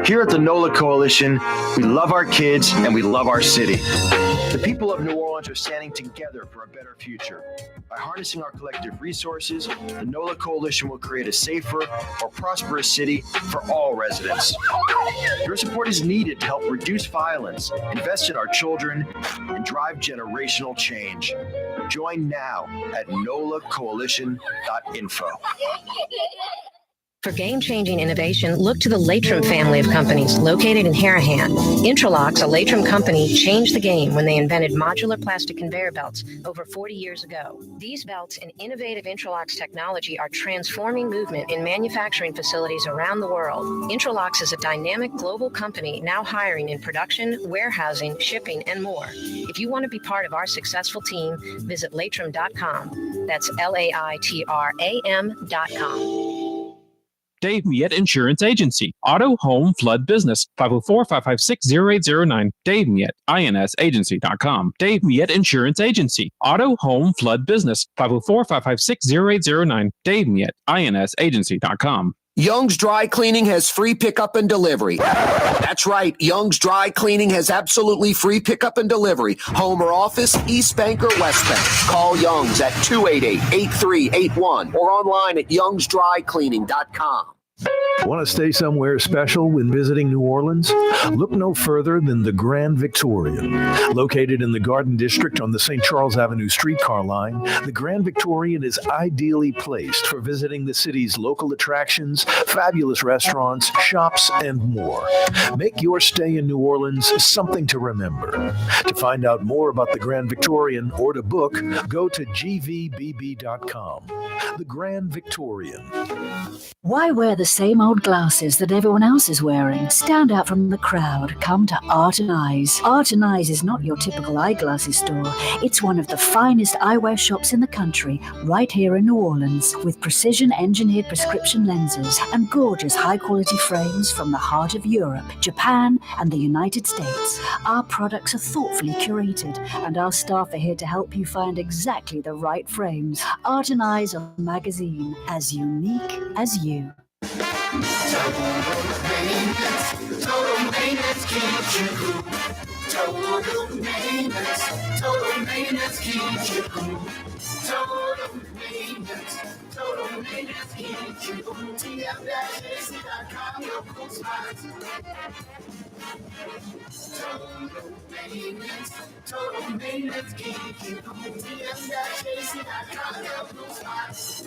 Here at the NOLA Coalition, we love our kids and we love our city. The people of New Orleans are standing together for a better future. By harnessing our collective resources, the NOLA Coalition will create a safer, more prosperous city for all residents. Your support is needed to help reduce violence, invest in our children, and drive generational change. Join now at nolacoalition.info. For game-changing innovation, look to the Latrim family of companies located in Harahan. Interlocks, a Latrim company, changed the game when they invented modular plastic conveyor belts over 40 years ago. These belts and innovative Interlocks technology are transforming movement in manufacturing facilities around the world. Interlocks is a dynamic global company now hiring in production, warehousing, shipping, and more. If you want to be part of our successful team, visit Latrim.com. That's LAITRAM.com. Dave Miette Insurance Agency. Auto, home, flood, business. 504-556-0809. Dave Miette, INSagency.com. Dave Miette Insurance Agency. Auto, home, flood, business. 504-556-0809. Dave Miette, INSagency.com. Young's Dry Cleaning has free pickup and delivery. That's right. Young's Dry Cleaning has absolutely free pickup and delivery. Home or office, East Bank or West Bank. Call Young's at 288-8381 or online at youngsdrycleaning.com. Want to stay somewhere special when visiting New Orleans? Look no further than the Grand Victorian. Located in the Garden District on the St. Charles Avenue streetcar line, the Grand Victorian is ideally placed for visiting the city's local attractions, fabulous restaurants, shops, and more. Make your stay in New Orleans something to remember. To find out more about the Grand Victorian or to book, go to gvbb.com. The Grand Victorian. Why wear the same old glasses that everyone else is wearing? Stand out from the crowd. Come to Art and Eyes. Art and Eyes is not your typical eyeglasses store. It's one of the finest eyewear shops in the country, right here in New Orleans, with precision-engineered prescription lenses and gorgeous high-quality frames from the heart of Europe, Japan, and the United States. Our products are thoughtfully curated, and our staff are here to help you find exactly the right frames. Art and Eyes are a magazine as unique as you. Total maintenance keeps you cool. Total maintenance keeps you cool. Total maintenance keeps you cool. TM-AC.com, your cool spots. Total maintenance keeps you cool. TM-AC.com, your cool spots.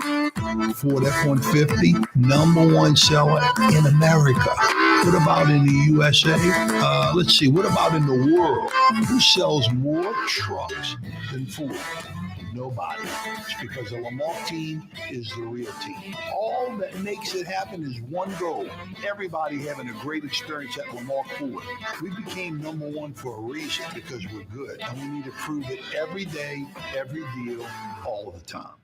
Ford F-150, number one seller in America. What about in the USA? Let's see, what about in the world? Who sells more trucks than Ford? Nobody. It's because the Lamar team is the real team. All that makes it happen is one goal. Everybody having a great experience at Lamar Ford. We became number one for a reason, because we're good. And we need to prove it every day, every deal, all the time.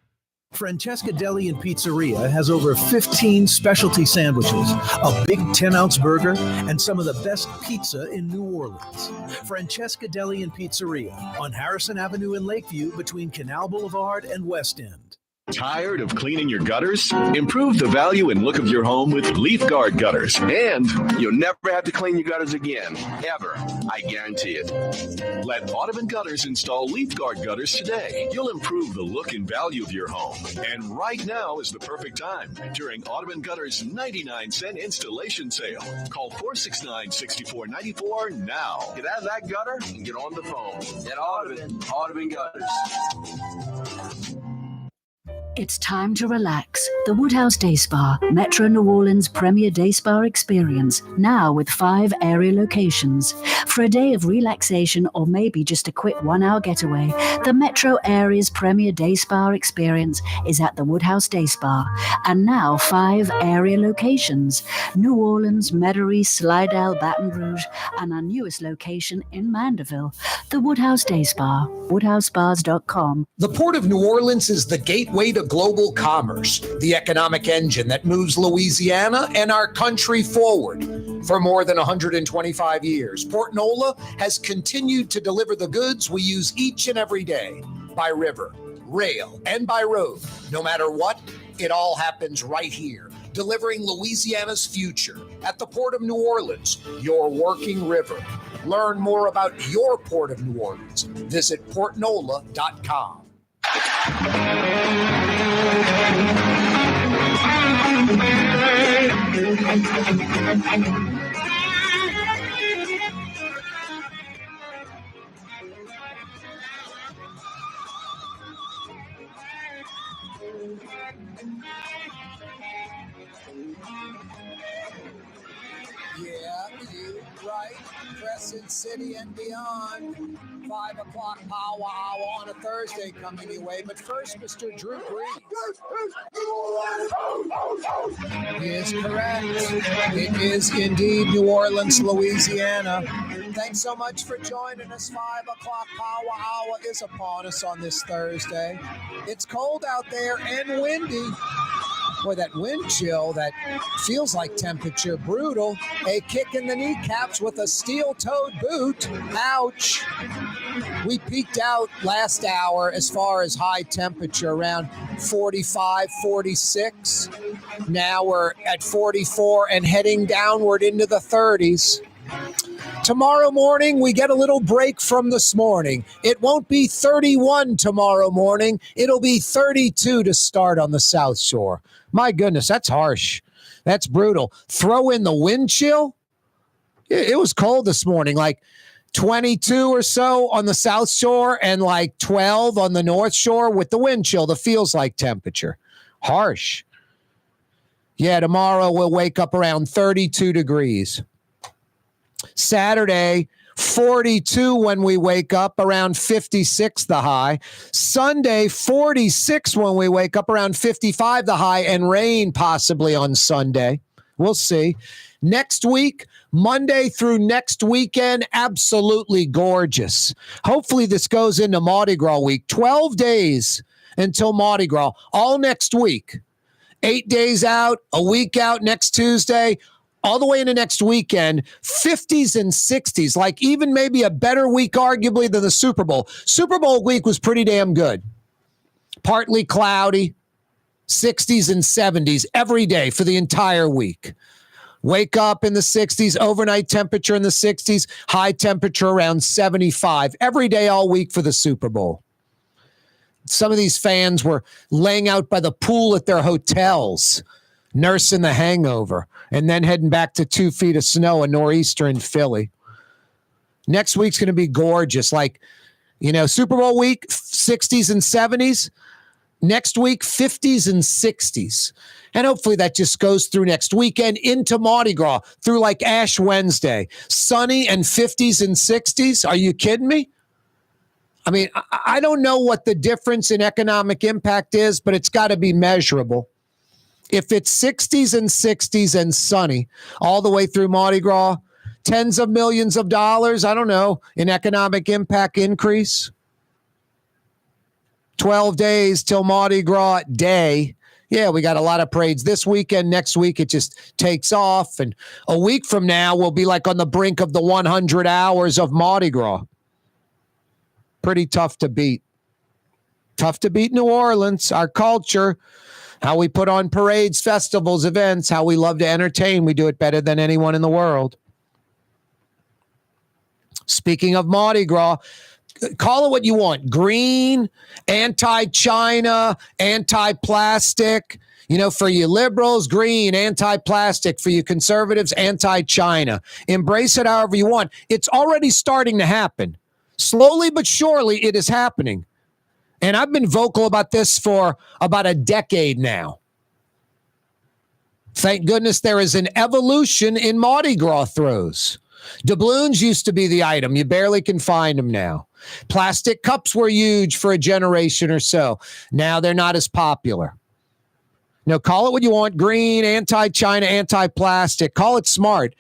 Francesca Deli and Pizzeria has over 15 specialty sandwiches, a big 10-ounce burger, and some of the best pizza in New Orleans. Francesca Deli and Pizzeria on Harrison Avenue in Lakeview between Canal Boulevard and West End. Tired of cleaning your gutters? Improve the value and look of your home with Leaf Guard gutters, and you'll never have to clean your gutters again, ever. I guarantee it. Let Audubon Gutters install Leaf Guard gutters today. You'll improve the look and value of your home. And right now is the perfect time during Audubon Gutters' 99-cent installation sale. Call 469-6494 now. Get out of that gutter and get on the phone. Get Audubon Gutters. It's time to relax. The Woodhouse Day Spa, Metro New Orleans' premier day spa experience, now with 5 area locations. For a day of relaxation or maybe just a quick 1-hour getaway, the Metro area's premier day spa experience is at the Woodhouse Day Spa, and now 5 area locations: New Orleans, Metairie, Slidell, Baton Rouge, and our newest location in Mandeville. The Woodhouse Day Spa, woodhousespas.com. The Port of New Orleans is the gateway to global commerce, the economic engine that moves Louisiana and our country forward. For more than 125 years, Port Nola has continued to deliver the goods we use each and every day, by river, rail, and by road. No matter what, it all happens right here, delivering Louisiana's future at the Port of New Orleans, your working river. Learn more about your Port of New Orleans. Visit portnola.com. Right, Crescent City and beyond. 5 o'clock power hour on a Thursday coming your way. But first, Mr. Drew Brees. Is correct. It is indeed New Orleans, Louisiana. Thanks so much for joining us. 5 o'clock power hour is upon us on this Thursday. It's cold out there and windy. Boy, that wind chill, that feels like temperature, brutal. A kick in the kneecaps with a steel-toed boot. Ouch. We peaked out last hour as far as high temperature, around 45, 46. Now we're at 44 and heading downward into the 30s. Tomorrow morning, we get a little break from this morning. It won't be 31 tomorrow morning. It'll be 32 to start on the South Shore. My goodness, that's harsh. That's brutal. Throw in the wind chill. It was cold this morning, like 22 or so on the South Shore and like 12 on the North Shore with the wind chill, the feels like temperature. Harsh. Yeah, tomorrow we'll wake up around 32 degrees. Saturday, 42 when we wake up, around 56 the high. Sunday, 46 when we wake up, around 55 the high, and rain possibly on Sunday. We'll see. Next week, Monday through next weekend, absolutely gorgeous. Hopefully this goes into Mardi Gras week. 12 days until Mardi Gras, all next week. 8 days out, a week out next Tuesday, all the way into next weekend, 50s and 60s, like even maybe a better week arguably than the Super Bowl. Super Bowl week was pretty damn good. Partly cloudy, 60s and 70s every day for the entire week. Wake up in the 60s, overnight temperature in the 60s, high temperature around 75 every day all week for the Super Bowl. Some of these fans were laying out by the pool at their hotels, nursing the hangover, and then heading back to 2 feet of snow, a nor'easter in Philly. Next week's going to be gorgeous. Like, you know, Super Bowl week, 60s and 70s. Next week, 50s and 60s. And hopefully that just goes through next weekend into Mardi Gras, through like Ash Wednesday. Sunny and 50s and 60s. Are you kidding me? I mean, I don't know what the difference in economic impact is, but it's got to be measurable. If it's 60s and 60s and sunny all the way through Mardi Gras, tens of millions of dollars, I don't know, in economic impact increase. 12 days till Mardi Gras day. Yeah, we got a lot of parades this weekend. Next week, it just takes off. And a week from now, we'll be like on the brink of the 100 hours of Mardi Gras. Pretty tough to beat. Tough to beat New Orleans, our culture, how we put on parades, festivals, events, how we love to entertain. We do it better than anyone in the world. Speaking of Mardi Gras, call it what you want. Green, anti-China, anti-plastic. You know, for you liberals, green, anti-plastic. For you conservatives, anti-China. Embrace it however you want. It's already starting to happen. Slowly but surely, it is happening. And I've been vocal about this for about a decade now. Thank goodness there is an evolution in Mardi Gras throws. Doubloons used to be the item. You barely can find them now. Plastic cups were huge for a generation or so. Now they're not as popular. Now, call it what you want. Green, anti-China, anti-plastic. Call it smart.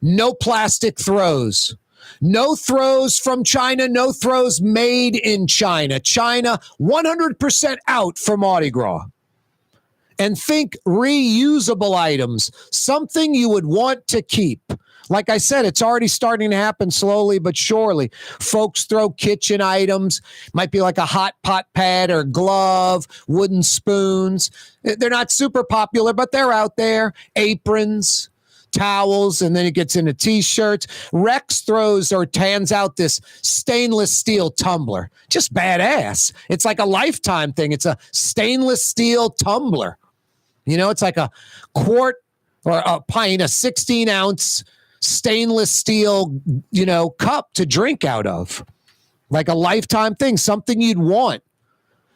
No plastic throws. No throws from China. No throws made in China. China 100% out for Mardi Gras. And think reusable items. Something you would want to keep. Like I said, it's already starting to happen slowly but surely. Folks throw kitchen items. Might be like a hot pot pad or glove, wooden spoons. They're not super popular, but they're out there. Aprons, towels, and then it gets into T-shirts. Rex throws or hands out this stainless steel tumbler. Just badass. It's like a lifetime thing. It's a stainless steel tumbler. You know, it's like a quart or a pint, a 16-ounce stainless steel, you know, cup to drink out of. Like a lifetime thing, something you'd want.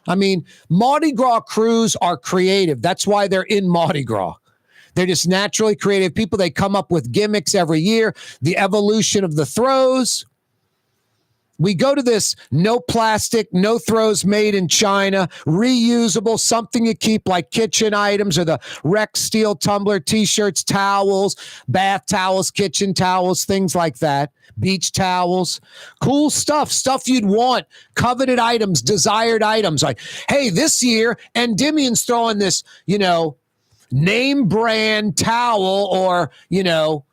I mean, Mardi Gras crews are creative. That's why they're in Mardi Gras. They're just naturally creative people. They come up with gimmicks every year. The evolution of the throws. We go to this no plastic, no throws made in China, reusable, something you keep like kitchen items or the Rex steel tumbler, T-shirts, towels, bath towels, kitchen towels, things like that, beach towels, cool stuff you'd want, coveted items, desired items. Like, hey, this year, Endymion's throwing this, you know, name brand towel or, you know,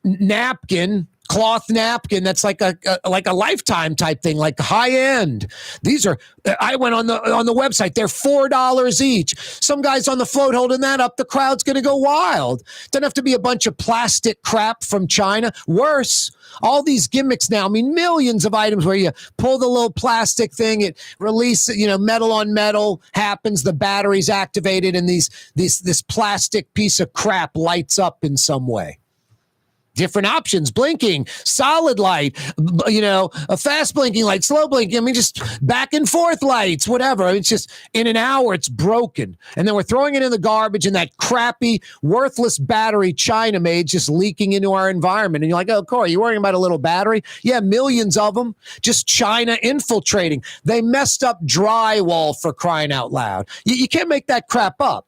napkin, cloth napkin that's like a lifetime type thing, like high end. These are, I went on the website, they're $4 each. Some guys on the float holding that up, the crowd's going to go wild. Doesn't have to be a bunch of plastic crap from China. Worse, all these gimmicks now, I mean, millions of items where you pull the little plastic thing, it releases, you know, metal on metal happens, the battery's activated, and this plastic piece of crap lights up in some way. Different options, blinking, solid light, you know, a fast blinking light, slow blinking. I mean, just back and forth lights, whatever. It's just in an hour, it's broken. And then we're throwing it in the garbage and that crappy, worthless battery China made just leaking into our environment. And you're like, oh, Corey, you're worrying about a little battery? Yeah, millions of them. Just China infiltrating. They messed up drywall, for crying out loud. You can't make that crap up.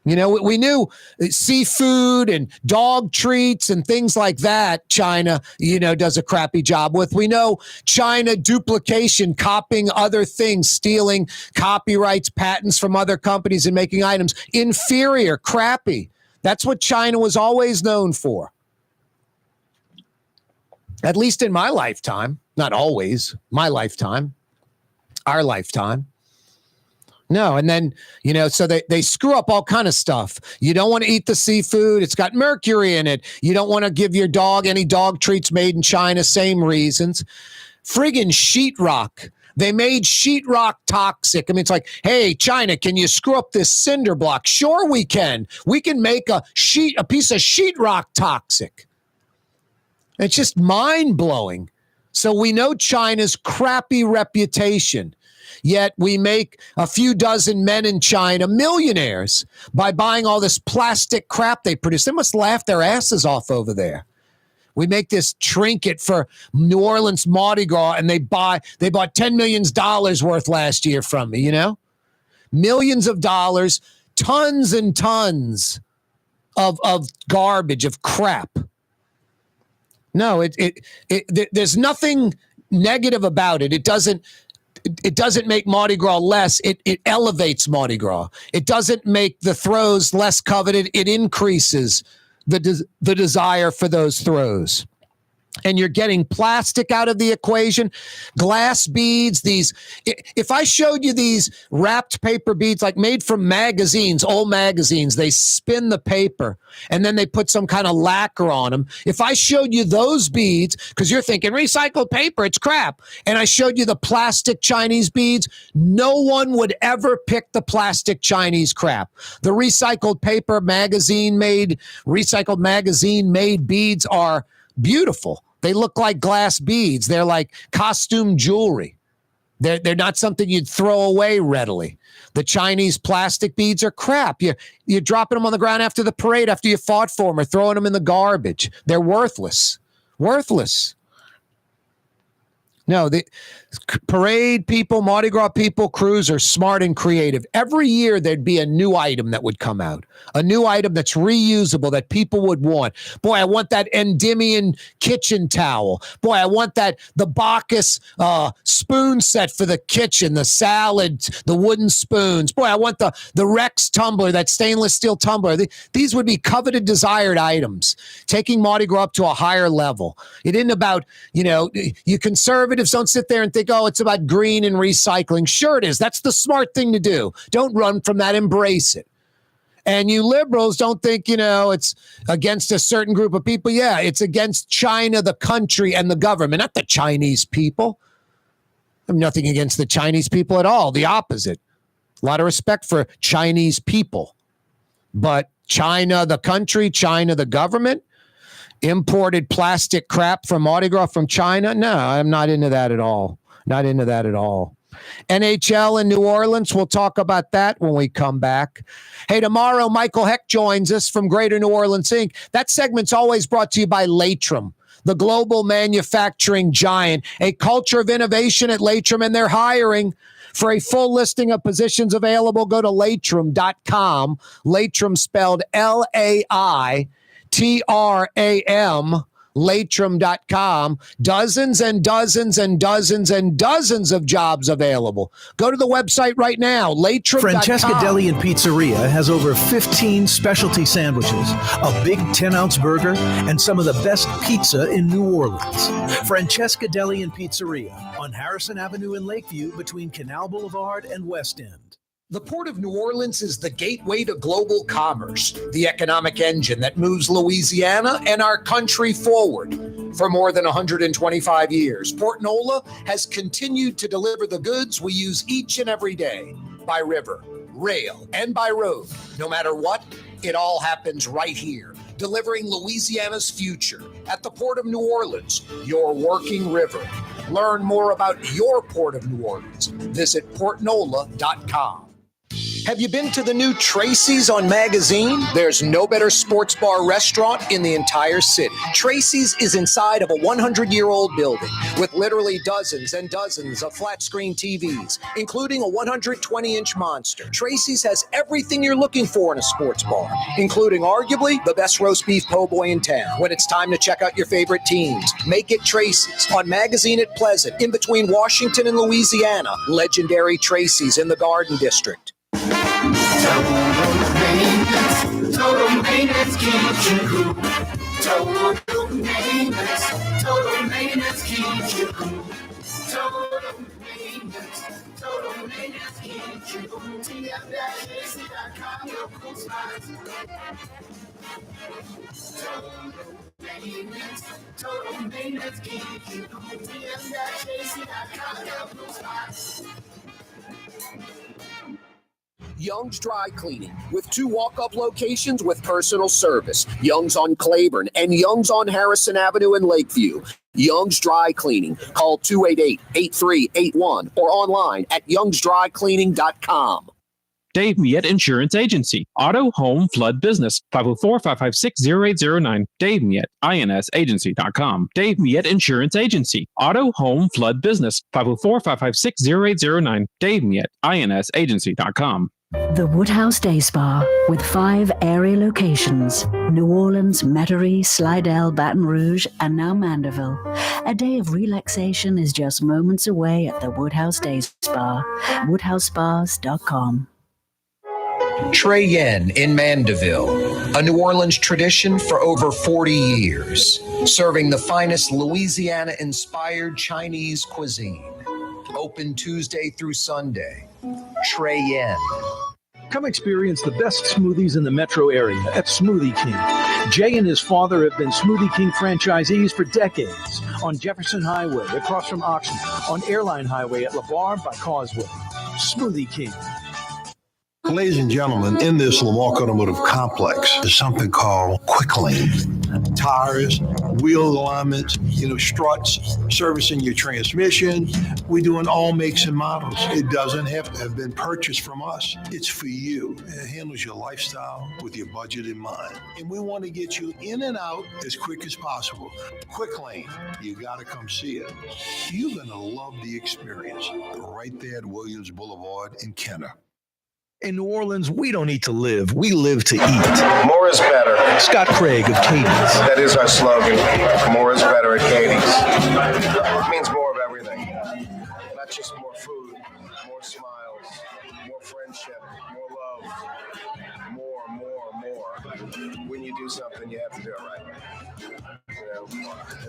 You know, we knew seafood and dog treats and things like that, China, you know, does a crappy job with. We know China duplication, copying other things, stealing copyrights, patents from other companies and making items inferior, crappy. That's what China was always known for. At least in my lifetime. Not always. My lifetime. Our lifetime. No, and then, you know, so they screw up all kind of stuff. You don't want to eat the seafood. It's got mercury in it. You don't want to give your dog any dog treats made in China. Same reasons. Friggin' sheetrock. They made sheetrock toxic. I mean, it's like, hey, China, can you screw up this cinder block? Sure we can. We can make a piece of sheetrock toxic. It's just mind-blowing. So we know China's crappy reputation. Yet we make a few dozen men in China millionaires by buying all this plastic crap they produce. They must laugh their asses off over there. We make this trinket for New Orleans Mardi Gras, and they bought $10 million worth last year from me, Millions of dollars, tons and tons of garbage, of crap. No, there's nothing negative about it. It doesn't make Mardi Gras less. It elevates Mardi Gras. It doesn't make the throws less coveted. It increases the desire for those throws. And you're getting plastic out of the equation, glass beads, if I showed you these wrapped paper beads, like made from magazines, old magazines, they spin the paper and then they put some kind of lacquer on them. If I showed you those beads, because you're thinking recycled paper, it's crap, and I showed you the plastic Chinese beads, no one would ever pick the plastic Chinese crap. The recycled magazine made beads are beautiful. They look like glass beads. They're like costume jewelry. They're not something you'd throw away readily. The Chinese plastic beads are crap. You're dropping them on the ground after the parade, after you fought for them, or throwing them in the garbage. They're worthless. Worthless. No, the parade people, Mardi Gras people, crews are smart and creative. Every year there'd be a new item that would come out, a new item that's reusable that people would want. Boy, I want that Endymion kitchen towel. Boy, I want the Bacchus spoon set for the kitchen, the salad, the wooden spoons. Boy, I want the Rex tumbler, that stainless steel tumbler. These would be coveted, desired items, taking Mardi Gras up to a higher level. It isn't about, you conservatives don't sit there and think, oh, it's about green and recycling. Sure it is. That's the smart thing to do. Don't run from that. Embrace it. And you liberals don't think, it's against a certain group of people. Yeah, it's against China, the country, and the government, not the Chinese people. I have nothing against the Chinese people at all. The opposite. A lot of respect for Chinese people. But China, the country, China, the government, imported plastic crap from Mardi Gras from China? No, I'm not into that at all. Not into that at all. NHL in New Orleans, we'll talk about that when we come back. Hey, tomorrow, Michael Heck joins us from Greater New Orleans Inc. That segment's always brought to you by Latrim, the global manufacturing giant, a culture of innovation at Latrim, and they're hiring. For a full listing of positions available, go to latrim.com. Latrim spelled L-A-I. TRAM, Latrim.com. Dozens and dozens and dozens and dozens of jobs available. Go to the website right now, Latrim.com. Francesca Deli and Pizzeria has over 15 specialty sandwiches, a big 10-ounce burger, and some of the best pizza in New Orleans. Francesca Deli and Pizzeria on Harrison Avenue in Lakeview between Canal Boulevard and West End. The Port of New Orleans is the gateway to global commerce, the economic engine that moves Louisiana and our country forward. For more than 125 years, Port Nola has continued to deliver the goods we use each and every day by river, rail, and by road. No matter what, it all happens right here, delivering Louisiana's future at the Port of New Orleans, your working river. Learn more about your Port of New Orleans. Visit portnola.com. Have you been to the new Tracy's on Magazine? There's no better sports bar restaurant in the entire city. Tracy's is inside of a 100-year-old building with literally dozens and dozens of flat-screen TVs, including a 120-inch monster. Tracy's has everything you're looking for in a sports bar, including arguably the best roast beef po' boy in town. When it's time to check out your favorite teams, make it Tracy's on Magazine at Pleasant, in between Washington and Louisiana. Legendary Tracy's in the Garden District. Total maintenance keeps you cool. Total maintenance keeps you cool. Total maintenance keeps you cool. TM-AC.com, your cool spots. Total maintenance keeps you cool. TM-AC.com, your cool spots. Young's Dry Cleaning, with 2 walk-up locations with personal service. Young's on Claiborne and Young's on Harrison Avenue in Lakeview. Young's Dry Cleaning. Call 288-8381 or online at youngsdrycleaning.com. Dave Miette Insurance Agency. Auto, home, flood, business. 504-556-0809. Dave Miette, insagency.com. Dave Miette Insurance Agency. Auto, home, flood, business. 504-556-0809. Dave Miette, insagency.com. The Woodhouse Day Spa, with 5 area locations: New Orleans, Metairie, Slidell, Baton Rouge, and now Mandeville. A day of relaxation is just moments away at the Woodhouse Day Spa. WoodhouseSpas.com. Trey Yen in Mandeville, a New Orleans tradition for over 40 years, serving the finest Louisiana-inspired Chinese cuisine. Open Tuesday through Sunday. Trey Yen. Come experience the best smoothies in the metro area at Smoothie King. Jay and his father have been Smoothie King franchisees for decades. On Jefferson Highway, across from Oxnard, on Airline Highway at LeBar by Causeway. Smoothie King. Ladies and gentlemen, in this Lamar Automotive Complex is something called Quick Lane. Tires, wheel alignments, struts, servicing your transmission. We do in all makes and models. It doesn't have to have been purchased from us. It's for you. It handles your lifestyle with your budget in mind. And we want to get you in and out as quick as possible. Quick Lane, you got to come see it. You're going to love the experience right there at Williams Boulevard in Kenner. In New Orleans, we don't eat to live. We live to eat. More is better. Scott Craig of Katie's. That is our slogan. More is better at Katie's. It means more of everything. Not just more food, more smiles, more friendship, more love, more. When you do something, you have to do it right.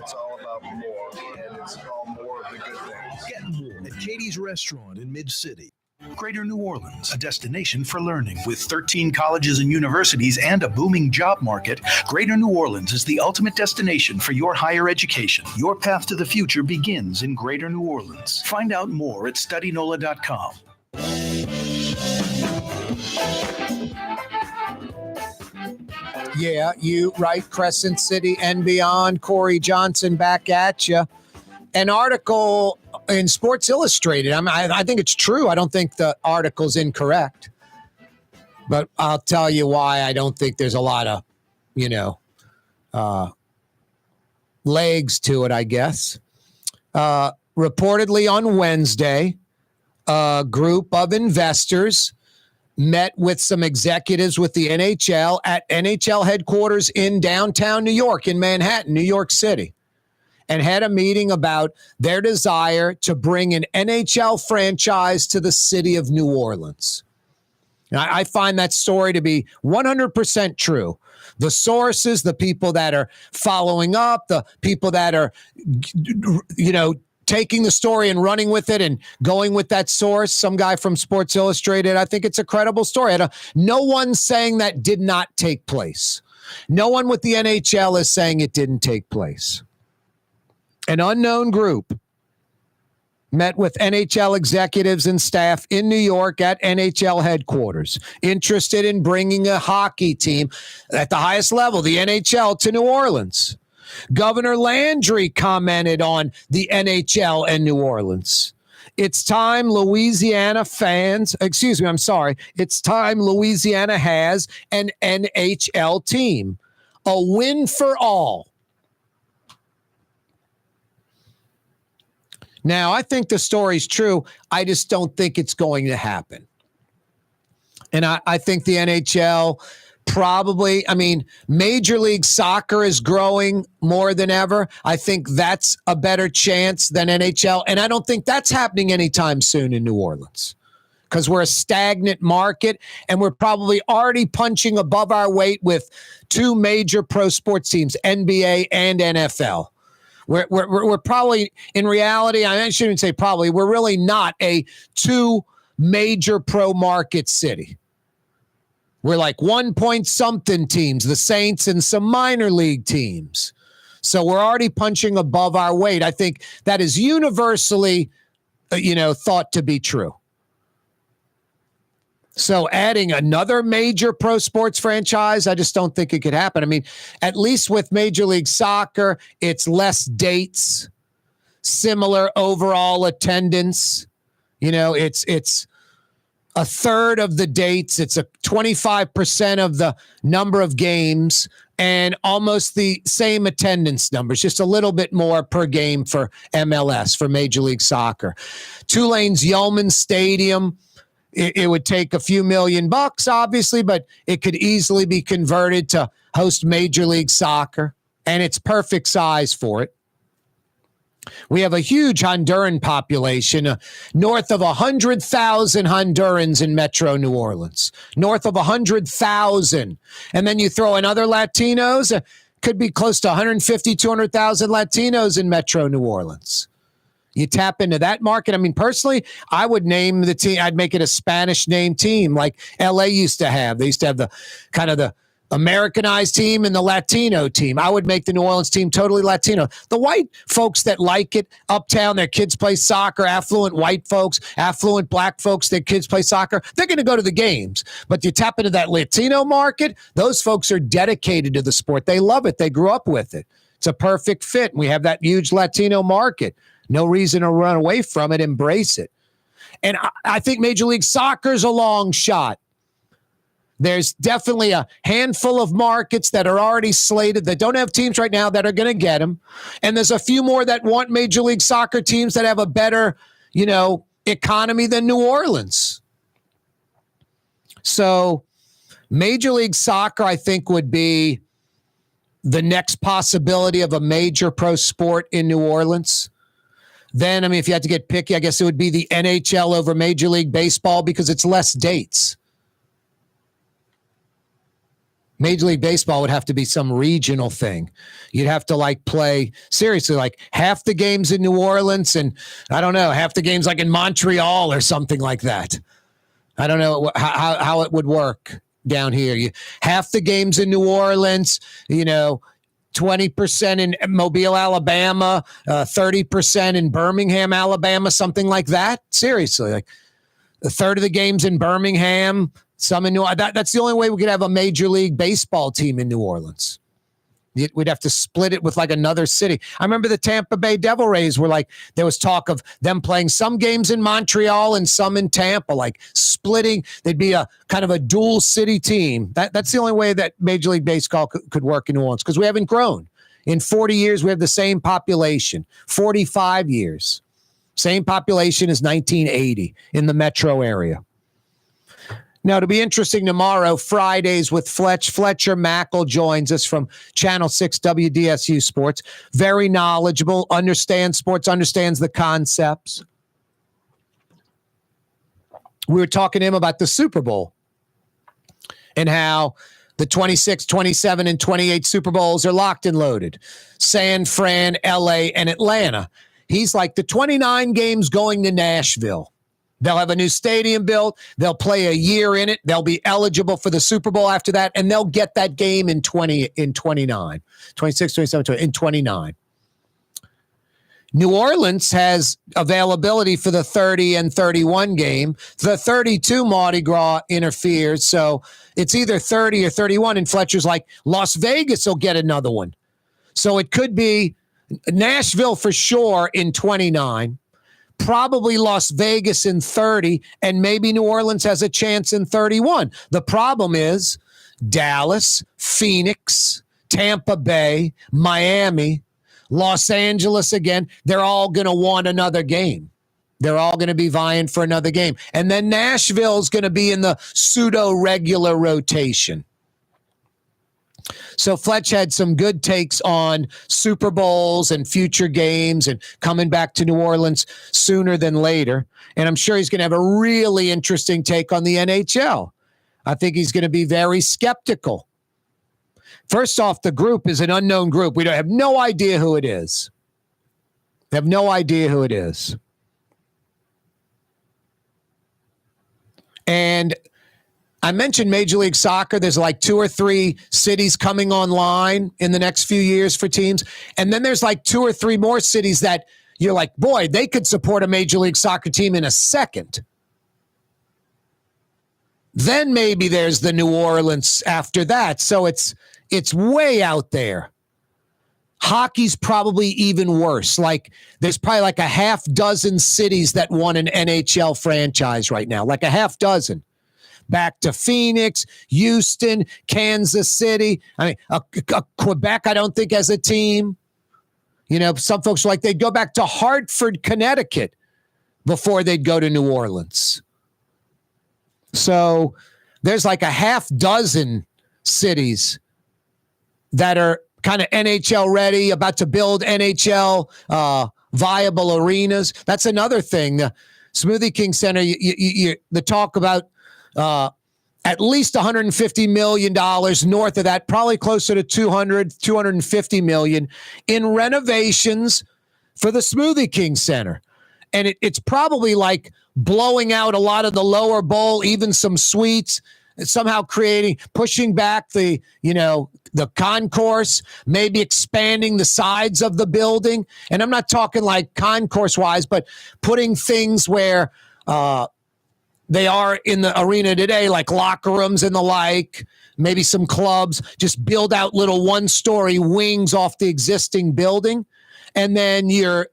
It's all about more, and it's all more of the good things. Get more at Katie's Restaurant in Mid-City. Greater New Orleans, a destination for learning. With 13 colleges and universities and a booming job market, Greater New Orleans is the ultimate destination for your higher education. Your path to the future begins in Greater New Orleans. Find out more at studynola.com. Yeah, you right, Crescent City and beyond. Corey Johnson back at you. An article in Sports Illustrated. I think it's true. I don't think the article's incorrect. But I'll tell you why I don't think there's a lot of, legs to it, I guess. Reportedly on Wednesday, a group of investors met with some executives with the NHL at NHL headquarters in downtown New York, in Manhattan, New York City, and had a meeting about their desire to bring an NHL franchise to the city of New Orleans. Now, I find that story to be 100% true. The sources, the people that are following up, the people that are, taking the story and running with it and going with that source, some guy from Sports Illustrated, I think it's a credible story. No one's saying that did not take place. No one with the NHL is saying it didn't take place. An unknown group met with NHL executives and staff in New York at NHL headquarters, interested in bringing a hockey team at the highest level, the NHL, to New Orleans. Governor Landry commented on the NHL and New Orleans. It's time Louisiana It's time Louisiana has an NHL team. A win for all. Now, I think the story's true. I just don't think it's going to happen. And I think the NHL probably, Major League Soccer is growing more than ever. I think that's a better chance than NHL. And I don't think that's happening anytime soon in New Orleans because we're a stagnant market and we're probably already punching above our weight with two major pro sports teams, NBA and NFL. We're probably, in reality, I shouldn't say probably, we're really not a two major pro market city. We're like 1 point something teams, the Saints and some minor league teams. So we're already punching above our weight. I think that is universally, thought to be true. So adding another major pro sports franchise, I just don't think it could happen. I mean, at least with Major League Soccer, it's less dates, similar overall attendance. You know, it's a third of the dates. It's a 25% of the number of games and almost the same attendance numbers, just a little bit more per game for MLS, for Major League Soccer. Tulane's Yeoman Stadium, it would take a few $1,000,000, obviously, but it could easily be converted to host Major League Soccer, and it's perfect size for it. We have a huge Honduran population, north of 100,000 Hondurans in Metro New Orleans, north of 100,000. And then you throw in other Latinos, could be close to 150, 200,000 Latinos in Metro New Orleans. You tap into that market. I mean, personally, I would name the team, I'd make it a Spanish name team like LA used to have. They used to have the kind of the Americanized team and the Latino team. I would make the New Orleans team totally Latino. The white folks that like it uptown, their kids play soccer, affluent white folks, affluent black folks, their kids play soccer, they're going to go to the games. But you tap into that Latino market, those folks are dedicated to the sport. They love it. They grew up with it. It's a perfect fit. We have that huge Latino market. No reason to run away from it. Embrace it. And I think Major League Soccer is a long shot. There's definitely a handful of markets that are already slated that don't have teams right now that are going to get them. And there's a few more that want Major League Soccer teams that have a better, economy than New Orleans. So Major League Soccer, I think, would be the next possibility of a major pro sport in New Orleans. Then, if you had to get picky, I guess it would be the NHL over Major League Baseball because it's less dates. Major League Baseball would have to be some regional thing. You'd have to play seriously, half the games in New Orleans and I don't know, half the games in Montreal or something like that. I don't know how it would work down here. Half the games in New Orleans, 20% in Mobile, Alabama, 30% in Birmingham, Alabama, something like that. Seriously, a third of the games in Birmingham, some in New Orleans. That's the only way we could have a Major League Baseball team in New Orleans. We'd have to split it with another city. I remember the Tampa Bay Devil Rays were there was talk of them playing some games in Montreal and some in Tampa, splitting. They'd be a kind of a dual city team. That's the only way that Major League Baseball could work in New Orleans because we haven't grown. In 40 years, we have the same population. 45 years. Same population as 1980 in the metro area. Now, it'll be interesting tomorrow, Fridays with Fletcher Mackel joins us from Channel 6 WDSU Sports. Very knowledgeable, understands sports, understands the concepts. We were talking to him about the Super Bowl and how the 26, 27, and 28 Super Bowls are locked and loaded. San Fran, LA, and Atlanta. He's the 29 games going to Nashville. They'll have a new stadium built. They'll play a year in it. They'll be eligible for the Super Bowl after that, and they'll get that game in 29, 26, 27, 20, in 29. New Orleans has availability for the 30 and 31 game. The 32 Mardi Gras interferes, so it's either 30 or 31, and Fletcher's Las Vegas will get another one. So it could be Nashville for sure in 29. Probably Las Vegas in 30, and maybe New Orleans has a chance in 31. The problem is Dallas, Phoenix, Tampa Bay, Miami, Los Angeles again. They're all going to want another game. They're all going to be vying for another game. And then Nashville's going to be in the pseudo-regular rotation. So Fletch had some good takes on Super Bowls and future games and coming back to New Orleans sooner than later. And I'm sure he's going to have a really interesting take on the NHL. I think he's going to be very skeptical. First off, the group is an unknown group. We have no idea who it is. We have no idea who it is. And I mentioned Major League Soccer. There's 2 or 3 cities coming online in the next few years for teams. And then there's 2 or 3 more cities that you're boy, they could support a Major League Soccer team in a second. Then maybe there's the New Orleans after that. So it's way out there. Hockey's probably even worse. Like there's probably like a half dozen cities that want an NHL franchise right now, like a half dozen. Back to Phoenix, Houston, Kansas City. I mean, Quebec, I don't think has a team. You know, some folks are like they'd go back to Hartford, Connecticut before they'd go to New Orleans. So there's like a half dozen cities that are kind of NHL ready, about to build NHL viable arenas. That's another thing. The Smoothie King Center, the talk about at least $150 million, north of that, probably closer to $250 million in renovations for the Smoothie King Center. And it's probably like blowing out a lot of the lower bowl, even some suites, somehow pushing back the concourse, maybe expanding the sides of the building. And I'm not talking like concourse-wise, but putting things where they are in the arena today, like locker rooms and the like, maybe some clubs, just build out little one-story wings off the existing building. And then you're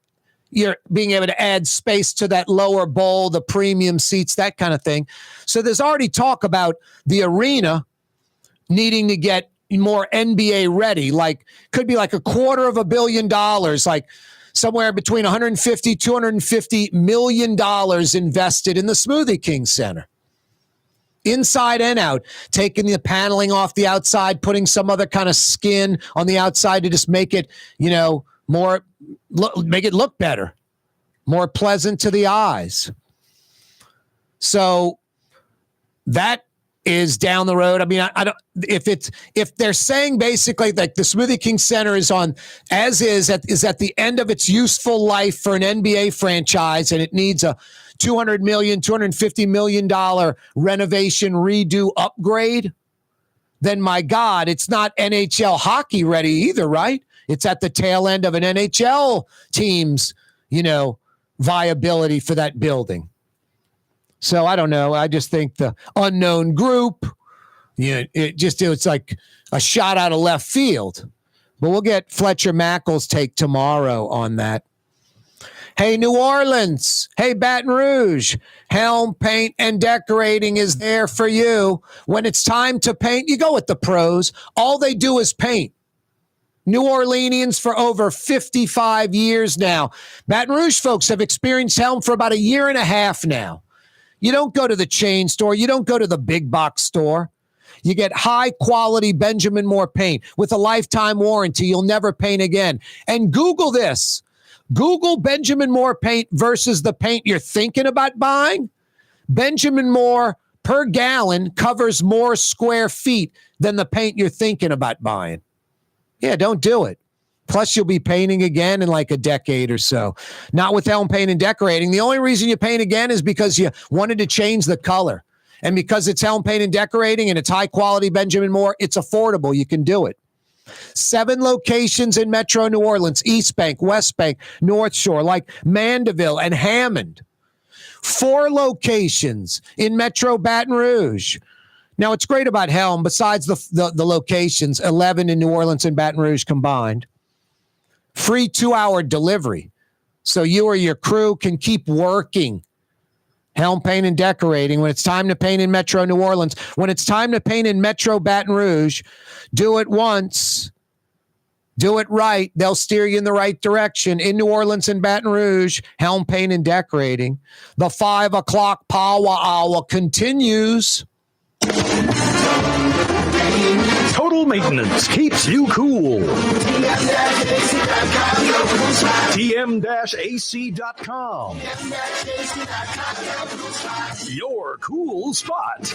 being able to add space to that lower bowl, the premium seats, that kind of thing. So there's already talk about the arena needing to get more NBA ready. Like could be like $250 million, like somewhere between $150, $250 million invested in the Smoothie King Center. Inside and out, taking the paneling off the outside, putting some other kind of skin on the outside to just make it, make it look better, more pleasant to the eyes. So that is down the road. I mean, I don't. If they're saying basically like the Smoothie King Center is at the end of its useful life for an NBA franchise, and it needs a $250 million renovation redo upgrade, then my God, it's not NHL hockey ready either, right? It's at the tail end of an NHL team's, viability for that building. So I don't know. I just think the unknown group, it's like a shot out of left field. But we'll get Fletcher Mackel's take tomorrow on that. Hey, New Orleans. Hey, Baton Rouge. Helm Paint and Decorating is there for you. When it's time to paint, you go with the pros. All they do is paint. New Orleanians for over 55 years now. Baton Rouge folks have experienced Helm for about a year and a half now. You don't go to the chain store. You don't go to the big box store. You get high-quality Benjamin Moore paint with a lifetime warranty. You'll never paint again. And Google this. Google Benjamin Moore paint versus the paint you're thinking about buying. Benjamin Moore per gallon covers more square feet than the paint you're thinking about buying. Yeah, don't do it. Plus, you'll be painting again in like a decade or so. Not with Helm Paint and Decorating. The only reason you paint again is because you wanted to change the color. And because it's Helm Paint and Decorating and it's high-quality Benjamin Moore, it's affordable. You can do it. 7 locations in Metro New Orleans, East Bank, West Bank, North Shore, like Mandeville and Hammond. 4 locations in Metro Baton Rouge. Now, what's great about Helm, besides the locations, 11 in New Orleans and Baton Rouge combined, free 2-hour delivery. So you or your crew can keep working. Helm Paint and Decorating. When it's time to paint in Metro New Orleans, when it's time to paint in Metro Baton Rouge, do it once. Do it right. They'll steer you in the right direction. In New Orleans and Baton Rouge, Helm Paint and Decorating. The 5 o'clock power hour continues. Total maintenance keeps you cool. TM-AC.com. Your cool spot.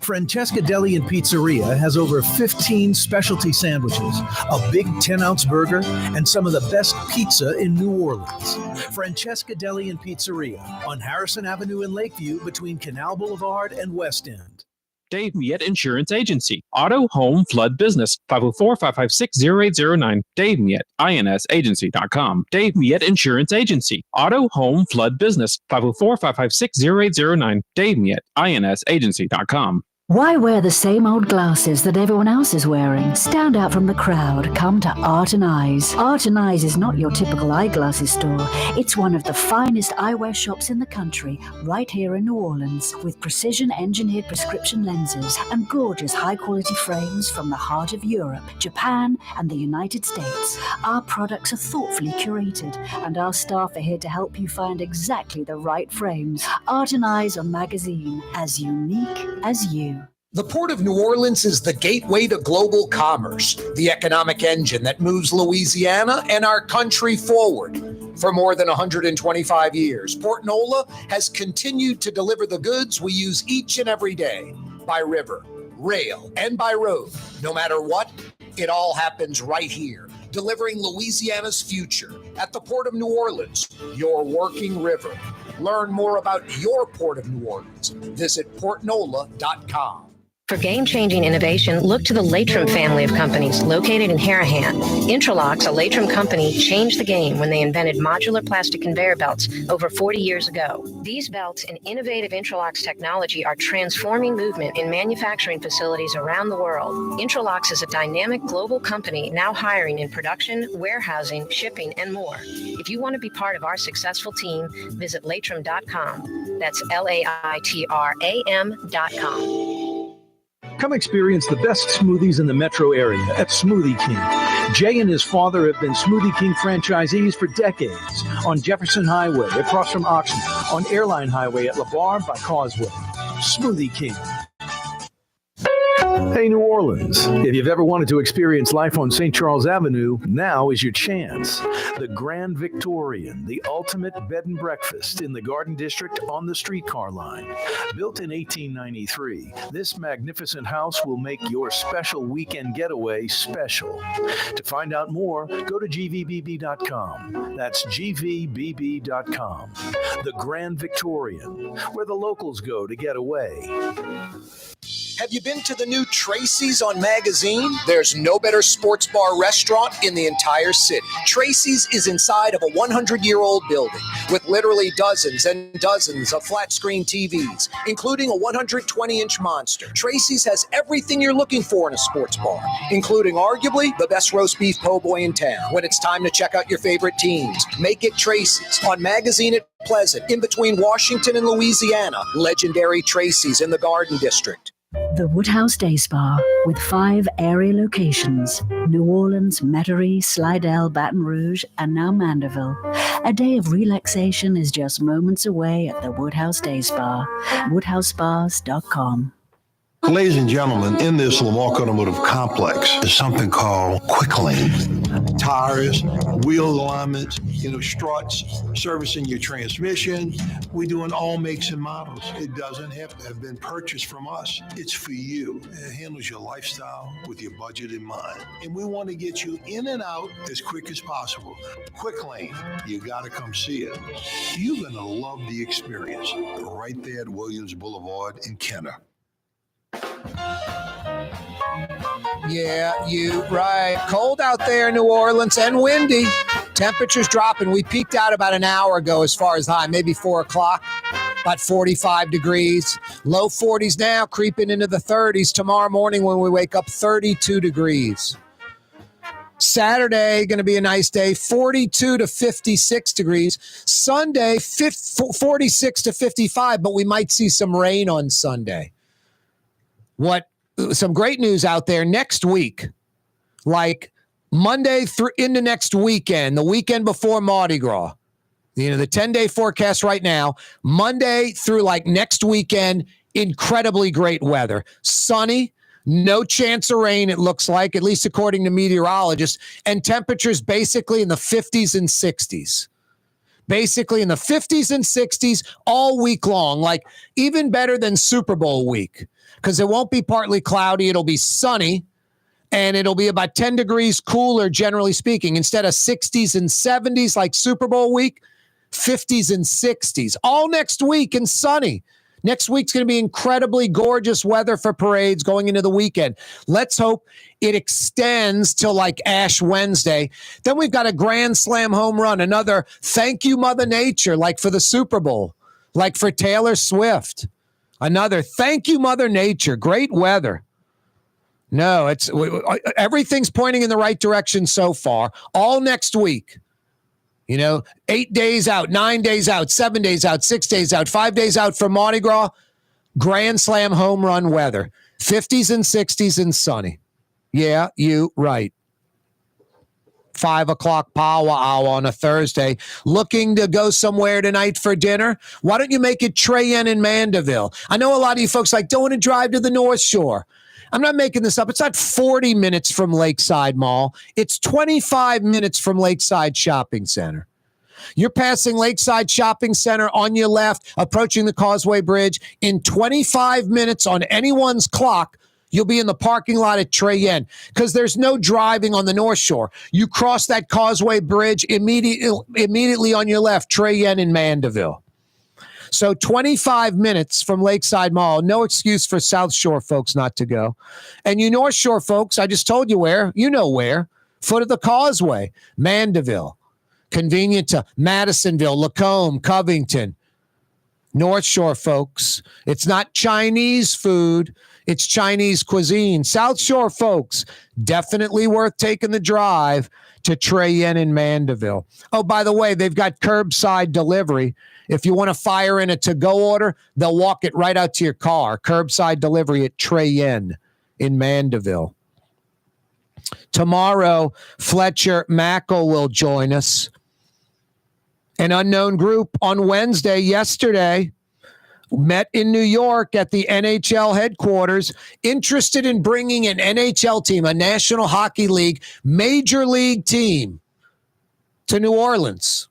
Francesca Deli and Pizzeria has over 15 specialty sandwiches, a big 10-ounce burger, and some of the best pizza in New Orleans. Francesca Deli and Pizzeria on Harrison Avenue in Lakeview between Canal Boulevard and West End. Dave Miette Insurance Agency. Auto, home, flood, business. 504-556-0809. Dave Miette, insagency.com. Dave Miette Insurance Agency. Auto, home, flood, business. 504-556-0809. Dave Miette, insagency.com. Why wear the same old glasses that everyone else is wearing? Stand out from the crowd. Come to Art and Eyes. Art and Eyes is not your typical eyeglasses store. It's one of the finest eyewear shops in the country, right here in New Orleans, with precision-engineered prescription lenses and gorgeous high-quality frames from the heart of Europe, Japan, and the United States. Our products are thoughtfully curated, and our staff are here to help you find exactly the right frames. Art and Eyes on Magazine, as unique as you. The Port of New Orleans is the gateway to global commerce, the economic engine that moves Louisiana and our country forward. For more than 125 years, Port Nola has continued to deliver the goods we use each and every day, by river, rail, and by road. No matter what, it all happens right here, delivering Louisiana's future at the Port of New Orleans, your working river. Learn more about your Port of New Orleans. Visit portnola.com. For game-changing innovation, look to the Latrim family of companies located in Harahan. Intralocks, a Latrim company, changed the game when they invented modular plastic conveyor belts over 40 years ago. These belts and innovative Intralocks technology are transforming movement in manufacturing facilities around the world. Intralocks is a dynamic global company now hiring in production, warehousing, shipping, and more. If you want to be part of our successful team, visit latrim.com. That's LAITRAM.com. Come experience the best smoothies in the metro area at Smoothie King. Jay and his father have been Smoothie King franchisees for decades on Jefferson Highway across from Oxnard, on Airline Highway at LeBar by Causeway. Smoothie King. Hey, New Orleans. If you've ever wanted to experience life on St. Charles Avenue, now is your chance. The Grand Victorian, the ultimate bed and breakfast in the Garden District on the streetcar line. Built in 1893, this magnificent house will make your special weekend getaway special. To find out more, go to gvbb.com. That's gvbb.com. The Grand Victorian, where the locals go to get away. Have you been to the new Tracy's on Magazine? There's no better sports bar restaurant in the entire city. Tracy's is inside of a 100-year-old building with literally dozens and dozens of flat-screen TVs, including a 120-inch monster. Tracy's has everything you're looking for in a sports bar, including arguably the best roast beef po' boy in town. When it's time to check out your favorite teams, make it Tracy's on Magazine at Pleasant, in between Washington and Louisiana. Legendary Tracy's in the Garden District. The Woodhouse Day Spa, with 5 area locations: New Orleans, Metairie, Slidell, Baton Rouge, and now Mandeville. A day of relaxation is just moments away at the Woodhouse Day Spa. WoodhouseSpas.com. Ladies and gentlemen, in this Lamar Automotive Complex is something called Quick Lane. Tires, wheel alignments, struts, servicing your transmission. We do in all makes and models. It doesn't have to have been purchased from us. It's for you. It handles your lifestyle with your budget in mind. And we want to get you in and out as quick as possible. Quick Lane, you got to come see it. You're going to love the experience right there at Williams Boulevard in Kenner. Yeah, you right. Cold out there in New Orleans and windy. Temperatures dropping. We peaked out about an hour ago as far as high, maybe 4 o'clock, about 45 degrees. Low 40s now, creeping into the 30s. Tomorrow morning when we wake up, 32 degrees. Saturday, going to be a nice day, 42 to 56 degrees. Sunday, 46 to 55, but we might see some rain on Sunday. Some great news out there next week, like Monday through into next weekend, the weekend before Mardi Gras. The 10-day forecast right now, Monday through like next weekend, incredibly great weather. Sunny, no chance of rain, it looks like, at least according to meteorologists, and temperatures basically in the 50s and 60s. Basically in the 50s and 60s all week long, like even better than Super Bowl week. Because it won't be partly cloudy. It'll be sunny, and it'll be about 10 degrees cooler, generally speaking. Instead of 60s and 70s like Super Bowl week, 50s and 60s. All next week and sunny. Next week's going to be incredibly gorgeous weather for parades going into the weekend. Let's hope it extends till like Ash Wednesday. Then we've got a Grand Slam home run, another thank you, Mother Nature, like for the Super Bowl, like for Taylor Swift. Another thank you, Mother Nature. Great weather. No, everything's pointing in the right direction so far. All next week. 8 days out, 9 days out, 7 days out, 6 days out, 5 days out from Mardi Gras. Grand Slam home run weather. 50s and 60s and sunny. Yeah, you right. 5 o'clock power hour on a Thursday. Looking to go somewhere tonight for dinner? Why don't you make it Trey Yen in Mandeville? I know a lot of you folks don't want to drive to the North Shore. I'm not making this up. It's not 40 minutes from Lakeside Mall. It's 25 minutes from Lakeside Shopping Center. You're passing Lakeside Shopping Center on your left, approaching the Causeway Bridge. In 25 minutes on anyone's clock, you'll be in the parking lot at Trey Yen because there's no driving on the North Shore. You cross that Causeway Bridge immediately on your left, Trey Yen in Mandeville. So 25 minutes from Lakeside Mall. No excuse for South Shore folks not to go. And you North Shore folks, I just told you where. You know where. Foot of the Causeway, Mandeville. Convenient to Madisonville, Lacombe, Covington. North Shore folks, it's not Chinese food. It's Chinese cuisine. South Shore folks, definitely worth taking the drive to Trey Yen in Mandeville. Oh, by the way, they've got curbside delivery. If you want to fire in a to-go order, they'll walk it right out to your car. Curbside delivery at Trey Yen in Mandeville. Tomorrow, Fletcher Mackel will join us. An unknown group on Wednesday, yesterday, met in New York at the NHL headquarters, interested in bringing an NHL team, a National Hockey League, major league team to New Orleans.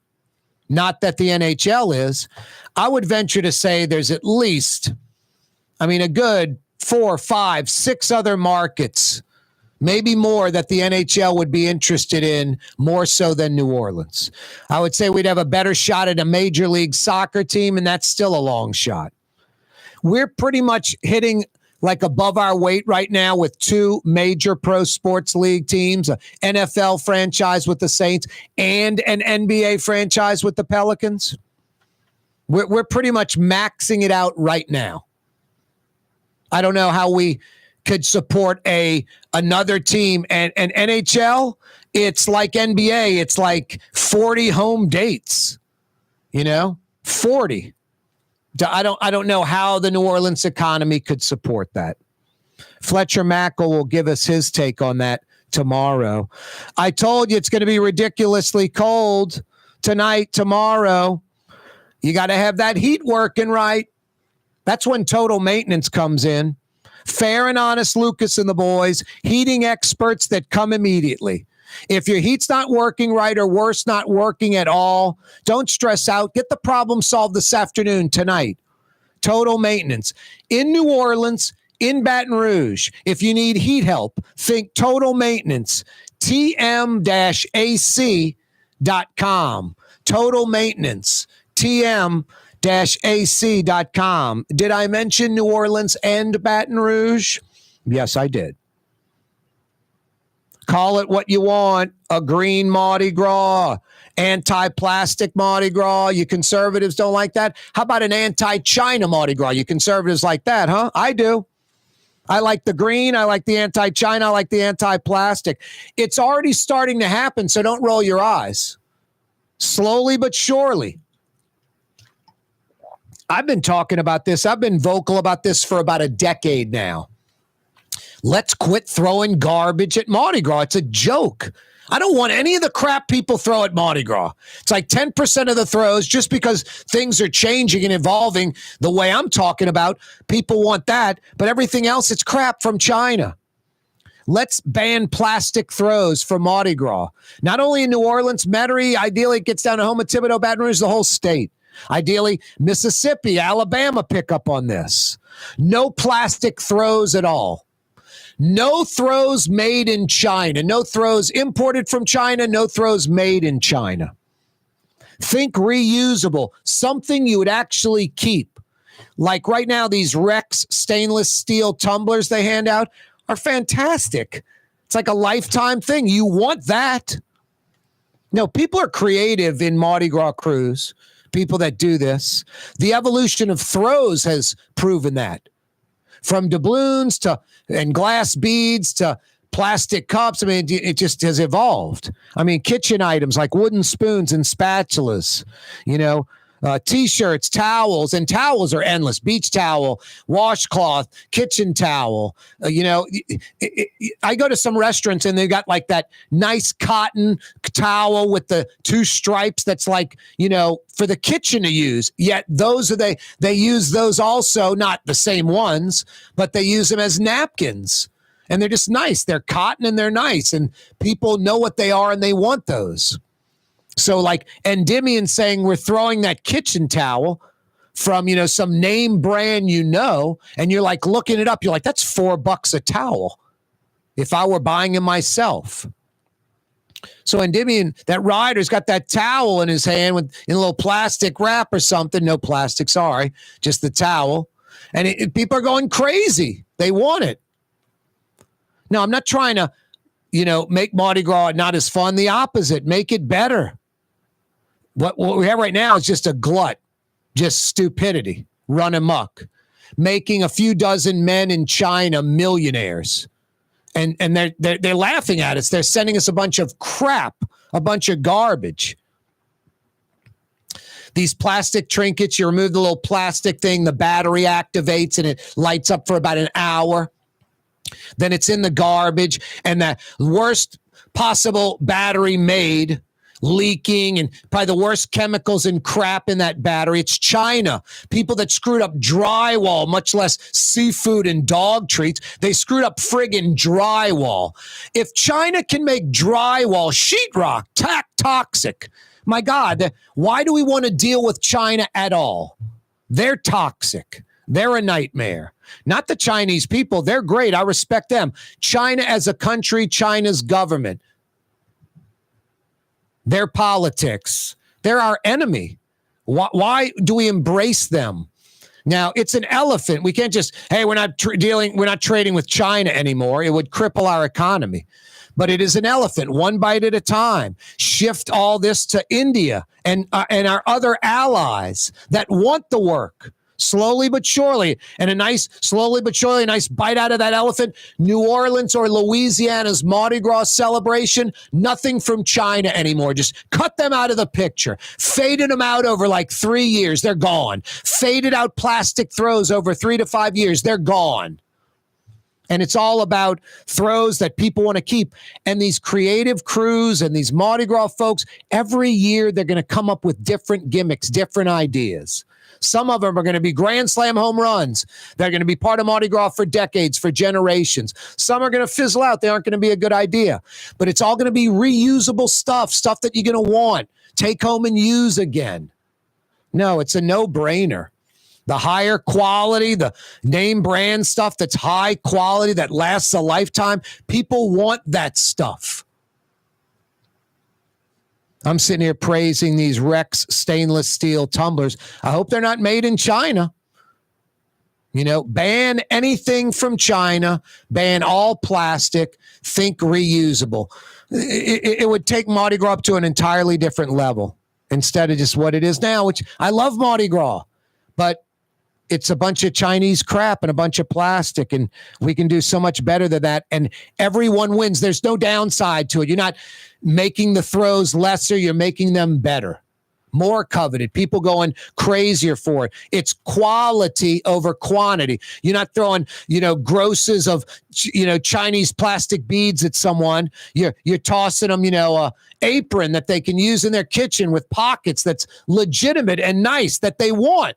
Not that the NHL is. I would venture to say there's at least, a good 4, 5, 6 other markets, maybe more, that the NHL would be interested in more so than New Orleans. I would say we'd have a better shot at a Major League Soccer team, and that's still a long shot. We're pretty much hitting like above our weight right now with 2 major pro sports league teams, an NFL franchise with the Saints and an NBA franchise with the Pelicans. We're pretty much maxing it out right now. I don't know how we could support another team. And NHL, it's like NBA. It's like 40 home dates, 40. I don't know how the New Orleans economy could support that. Fletcher Mackel will give us his take on that tomorrow. I told you it's going to be ridiculously cold tonight, tomorrow. You got to have that heat working right. That's when total maintenance comes in. Fair and honest Lucas and the boys, heating experts that come immediately. If your heat's not working right, or worse, not working at all, don't stress out. Get the problem solved this afternoon, tonight. Total maintenance. In New Orleans, in Baton Rouge, if you need heat help, think Total Maintenance. TM-AC.com. Total Maintenance. TM-AC.com. Did I mention New Orleans and Baton Rouge? Yes, I did. Call it what you want, a green Mardi Gras, anti-plastic Mardi Gras. You conservatives don't like that? How about an anti-China Mardi Gras? You conservatives like that, huh? I do. I like the green. I like the anti-China. I like the anti-plastic. It's already starting to happen, so don't roll your eyes. Slowly but surely. I've been talking about this. I've been vocal about this for about a decade now. Let's quit throwing garbage at Mardi Gras. It's a joke. I don't want any of the crap people throw at Mardi Gras. It's like 10% of the throws, just because things are changing and evolving the way I'm talking about. People want that, but everything else, it's crap from China. Let's ban plastic throws for Mardi Gras. Not only in New Orleans, Metairie, ideally it gets down to Houma, Thibodeau, Baton Rouge, the whole state. Ideally, Mississippi, Alabama pick up on this. No plastic throws at all. No throws made in China. No throws imported from China. No throws made in China. Think reusable, something you would actually keep. Like right now, these Rex stainless steel tumblers they hand out are fantastic. It's like a lifetime thing. You want that. No, people are creative in Mardi Gras crews, people that do this. The evolution of throws has proven that. From doubloons and glass beads to plastic cups. I mean, it just has evolved. I mean, kitchen items like wooden spoons and spatulas, T-shirts, towels, and towels are endless. Beach towel, washcloth, kitchen towel. I go to some restaurants and they got like that nice cotton towel with the 2 stripes that's like, for the kitchen to use. Yet they use those also, not the same ones, but they use them as napkins. And they're just nice. They're cotton and they're nice. And people know what they are and they want those. So like Endymion saying we're throwing that kitchen towel from, some name brand, and you're like looking it up. You're like, that's $4 a towel if I were buying it myself. So Endymion, that rider's got that towel in his hand in a little plastic wrap or something. No plastic, sorry, just the towel. And people are going crazy. They want it. Now, I'm not trying to, make Mardi Gras not as fun. The opposite, make it better. What we have right now is just a glut, just stupidity, run amok, making a few dozen men in China millionaires. And they're laughing at us. They're sending us a bunch of crap, a bunch of garbage. These plastic trinkets, you remove the little plastic thing, the battery activates and it lights up for about an hour. Then it's in the garbage, and the worst possible battery made, leaking, and probably the worst chemicals and crap in that battery. It's China. People that screwed up drywall, much less seafood and dog treats. They screwed up friggin' drywall. If China can make drywall, sheetrock, toxic, my God, why do we want to deal with China at all? They're toxic. They're a nightmare. Not the Chinese people. They're great. I respect them. China as a country, China's government, their politics, they're our enemy. Why do we embrace them? Now, it's an elephant. We can't just, hey, we're not trading with China anymore. It would cripple our economy. But it is an elephant, one bite at a time. Shift all this to India and our other allies that want the work. Slowly but surely, a nice bite out of that elephant. New Orleans or Louisiana's Mardi Gras celebration, nothing from China anymore. Just cut them out of the picture. Faded them out over like 3 years. They're gone. Faded out plastic throws over 3 to 5 years. They're gone. And it's all about throws that people want to keep. And these creative crews and these Mardi Gras folks, every year they're going to come up with different gimmicks, different ideas. Some of them are going to be Grand Slam home runs. They're going to be part of Mardi Gras for decades, for generations. Some are going to fizzle out. They aren't going to be a good idea. But it's all going to be reusable stuff that you're going to want. Take home and use again. No, it's a no-brainer. The higher quality, the name brand stuff that's high quality, that lasts a lifetime, people want that stuff. I'm sitting here praising these Rex stainless steel tumblers. I hope they're not made in China. Ban anything from China, ban all plastic, think reusable. It would take Mardi Gras up to an entirely different level instead of just what it is now, which I love Mardi Gras, but it's a bunch of Chinese crap and a bunch of plastic, and we can do so much better than that. And everyone wins. There's no downside to it. You're not making the throws lesser. You're making them better, more coveted. People going crazier for it. It's quality over quantity. You're not throwing, grosses of, Chinese plastic beads at someone. You're tossing them, a apron that they can use in their kitchen with pockets that's legitimate and nice that they want.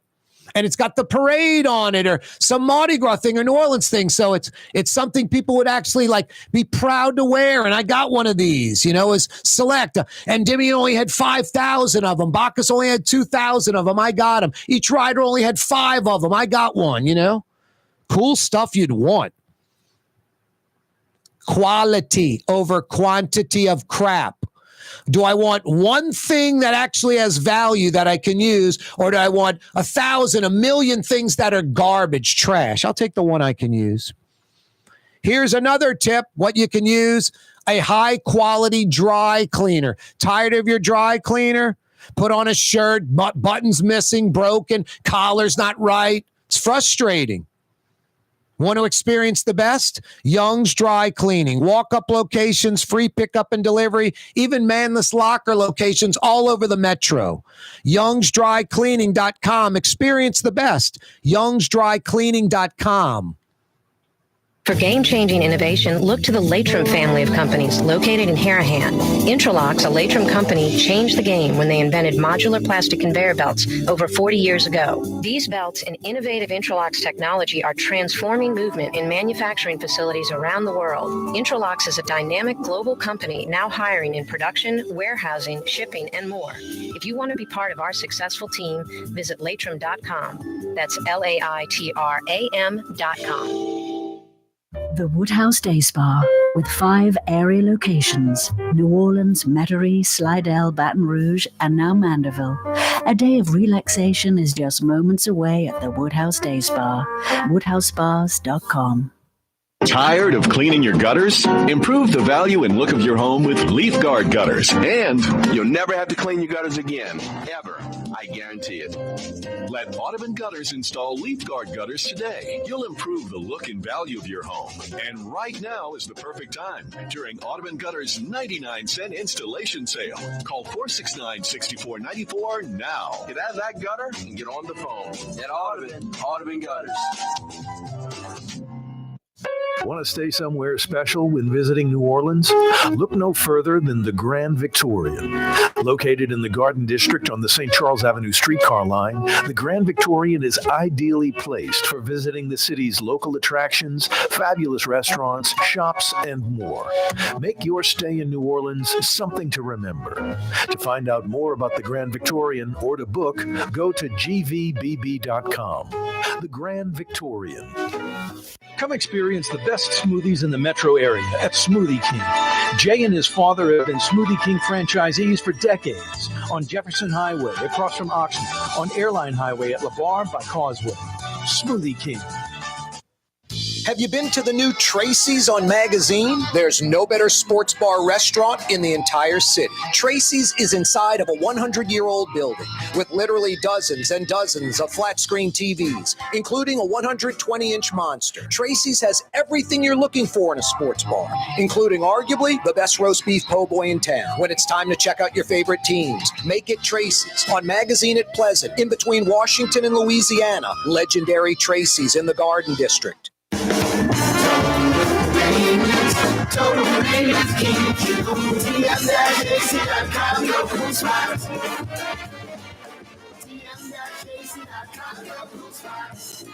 And it's got the parade on it or some Mardi Gras thing or New Orleans thing. So it's something people would actually be proud to wear. And I got one of these, as select. And Endymion only had 5,000 of them. Bacchus only had 2,000 of them. I got them. Each rider only had 5 of them. I got one, Cool stuff you'd want. Quality over quantity of crap. Do I want one thing that actually has value that I can use, or do I want 1,000, 1,000,000 things that are garbage, trash? I'll take the one I can use. Here's another tip, what you can use, a high-quality dry cleaner. Tired of your dry cleaner? Put on a shirt, buttons missing, broken, collar's not right. It's frustrating. Want to experience the best? Young's Dry Cleaning. Walk-up locations, free pickup and delivery, even manless locker locations all over the metro. Young'sDryCleaning.com. Experience the best. Young'sDryCleaning.com. For game-changing innovation, look to the Latrim family of companies located in Harahan. Intralox, a Latrim company, changed the game when they invented modular plastic conveyor belts over 40 years ago. These belts and innovative Intralox technology are transforming movement in manufacturing facilities around the world. Intralox is a dynamic global company now hiring in production, warehousing, shipping, and more. If you want to be part of our successful team, visit Latrim.com. That's LAITRAM.com. The Woodhouse Day Spa, with 5 area locations, New Orleans, Metairie, Slidell, Baton Rouge, and now Mandeville. A day of relaxation is just moments away at the Woodhouse Day Spa. WoodhouseSpas.com. Tired of cleaning your gutters? Improve the value and look of your home with Leaf Guard gutters. And you'll never have to clean your gutters again, ever. I guarantee it. Let Audubon Gutters install Leaf Guard gutters today. You'll improve the look and value of your home. And right now is the perfect time during Audubon Gutters' 99-cent installation sale. Call 469-6494 now. Get out of that gutter and get on the phone. At Audubon Gutters. Want to stay somewhere special when visiting New Orleans? Look no further than the Grand Victorian. Located in the Garden District on the St. Charles Avenue streetcar line, the Grand Victorian is ideally placed for visiting the city's local attractions, fabulous restaurants, shops, and more. Make your stay in New Orleans something to remember. To find out more about the Grand Victorian or to book, go to gvbb.com. The Grand Victorian. Come experience the best smoothies in the metro area at Smoothie King. Jay and his father have been Smoothie King franchisees for decades on Jefferson Highway across from Oxnard, on Airline Highway at LeBar by Causeway. Smoothie King. Have you been to the new Tracy's on Magazine? There's no better sports bar restaurant in the entire city. Tracy's is inside of a 100-year-old building with literally dozens and dozens of flat-screen TVs, including a 120-inch monster. Tracy's has everything you're looking for in a sports bar, including arguably the best roast beef po' boy in town. When it's time to check out your favorite teams, make it Tracy's on Magazine at Pleasant, in between Washington and Louisiana. Legendary Tracy's in the Garden District. Total Ratings, TM-JC.com, your cool spots. TM-JC.com, your cool spots.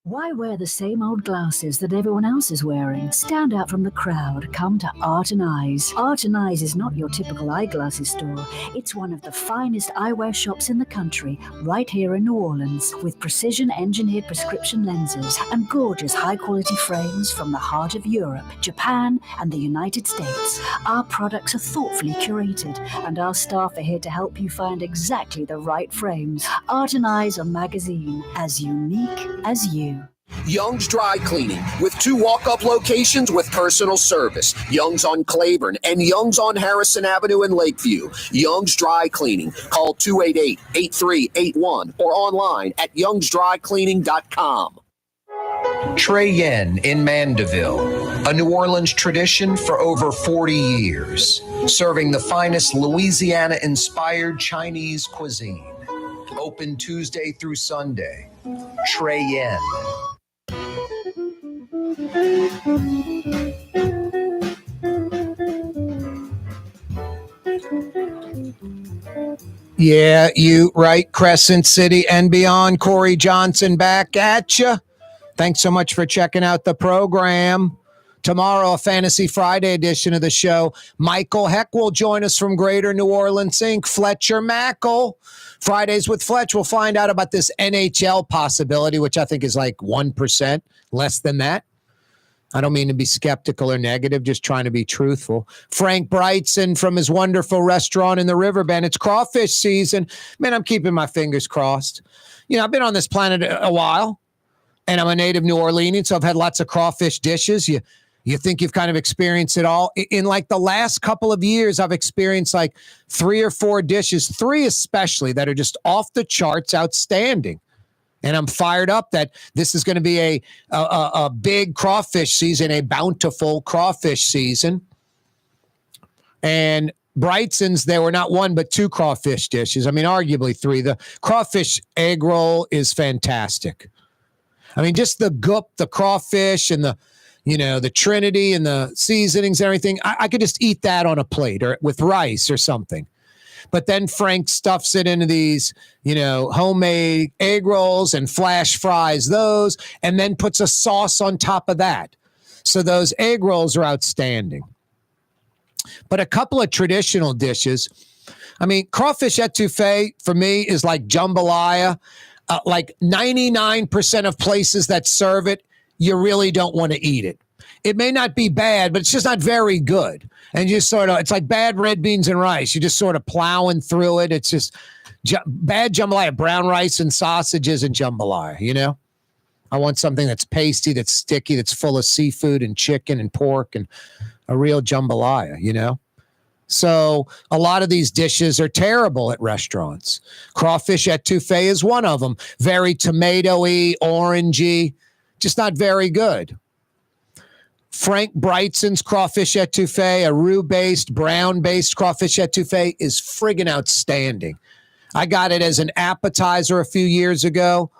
Why wear the same old glasses that everyone else is wearing? Stand out from the crowd. Come to Art and Eyes. Art and Eyes is not your typical eyeglasses store. It's one of the finest eyewear shops in the country, right here in New Orleans, with precision-engineered prescription lenses and gorgeous high-quality frames from the heart of Europe, Japan, and the United States. Our products are thoughtfully curated, and our staff are here to help you find exactly the right frames. Art and Eyes on Magazine, as unique as you. Young's Dry Cleaning, with 2 walk-up locations with personal service. Young's on Claiborne and Young's on Harrison Avenue in Lakeview. Young's Dry Cleaning. Call 288-8381 or online at youngsdrycleaning.com. Trey Yen in Mandeville, a New Orleans tradition for over 40 years, serving the finest Louisiana-inspired Chinese cuisine. Open Tuesday through Sunday. Trey Yen. Yeah, you right, Crescent City and beyond. Corey Johnson back at you. Thanks so much for checking out the program. Tomorrow, a Fantasy Friday edition of the show. Michael Heck will join us from Greater New Orleans Inc. Fletcher Mackle. Fridays with Fletch, we'll find out about this NHL possibility, which I think is like 1%, less than that. I don't mean to be skeptical or negative, just trying to be truthful. Frank Brightson from his wonderful restaurant in the Riverbend. It's crawfish season. Man, I'm keeping my fingers crossed. I've been on this planet a while, and I'm a native New Orleanian, so I've had lots of crawfish dishes. You think you've kind of experienced it all. In like the last couple of years, I've experienced like 3 or 4 dishes, 3 especially, that are just off the charts outstanding. And I'm fired up that this is going to be a big crawfish season, a bountiful crawfish season. And Brightson's, there were not 1 but 2 crawfish dishes. I mean, arguably 3. The crawfish egg roll is fantastic. I mean, just the goop, the crawfish, and the Trinity and the seasonings and everything. I could just eat that on a plate or with rice or something. But then Frank stuffs it into these, homemade egg rolls and flash fries those, and then puts a sauce on top of that. So those egg rolls are outstanding. But a couple of traditional dishes. I mean, crawfish etouffee for me is like jambalaya. Like 99% of places that serve it, you really don't want to eat it. It may not be bad, but it's just not very good. And you it's like bad red beans and rice. You're just sort of plowing through it. It's just bad jambalaya, brown rice and sausages and jambalaya, I want something that's pasty, that's sticky, that's full of seafood and chicken and pork and a real jambalaya, So a lot of these dishes are terrible at restaurants. Crawfish etouffee is one of them. Very tomatoey, orangey, just not very good. Frank Brightson's crawfish etouffee, a roux-based, brown-based crawfish etouffee, is friggin' outstanding. I got it as an appetizer a few years ago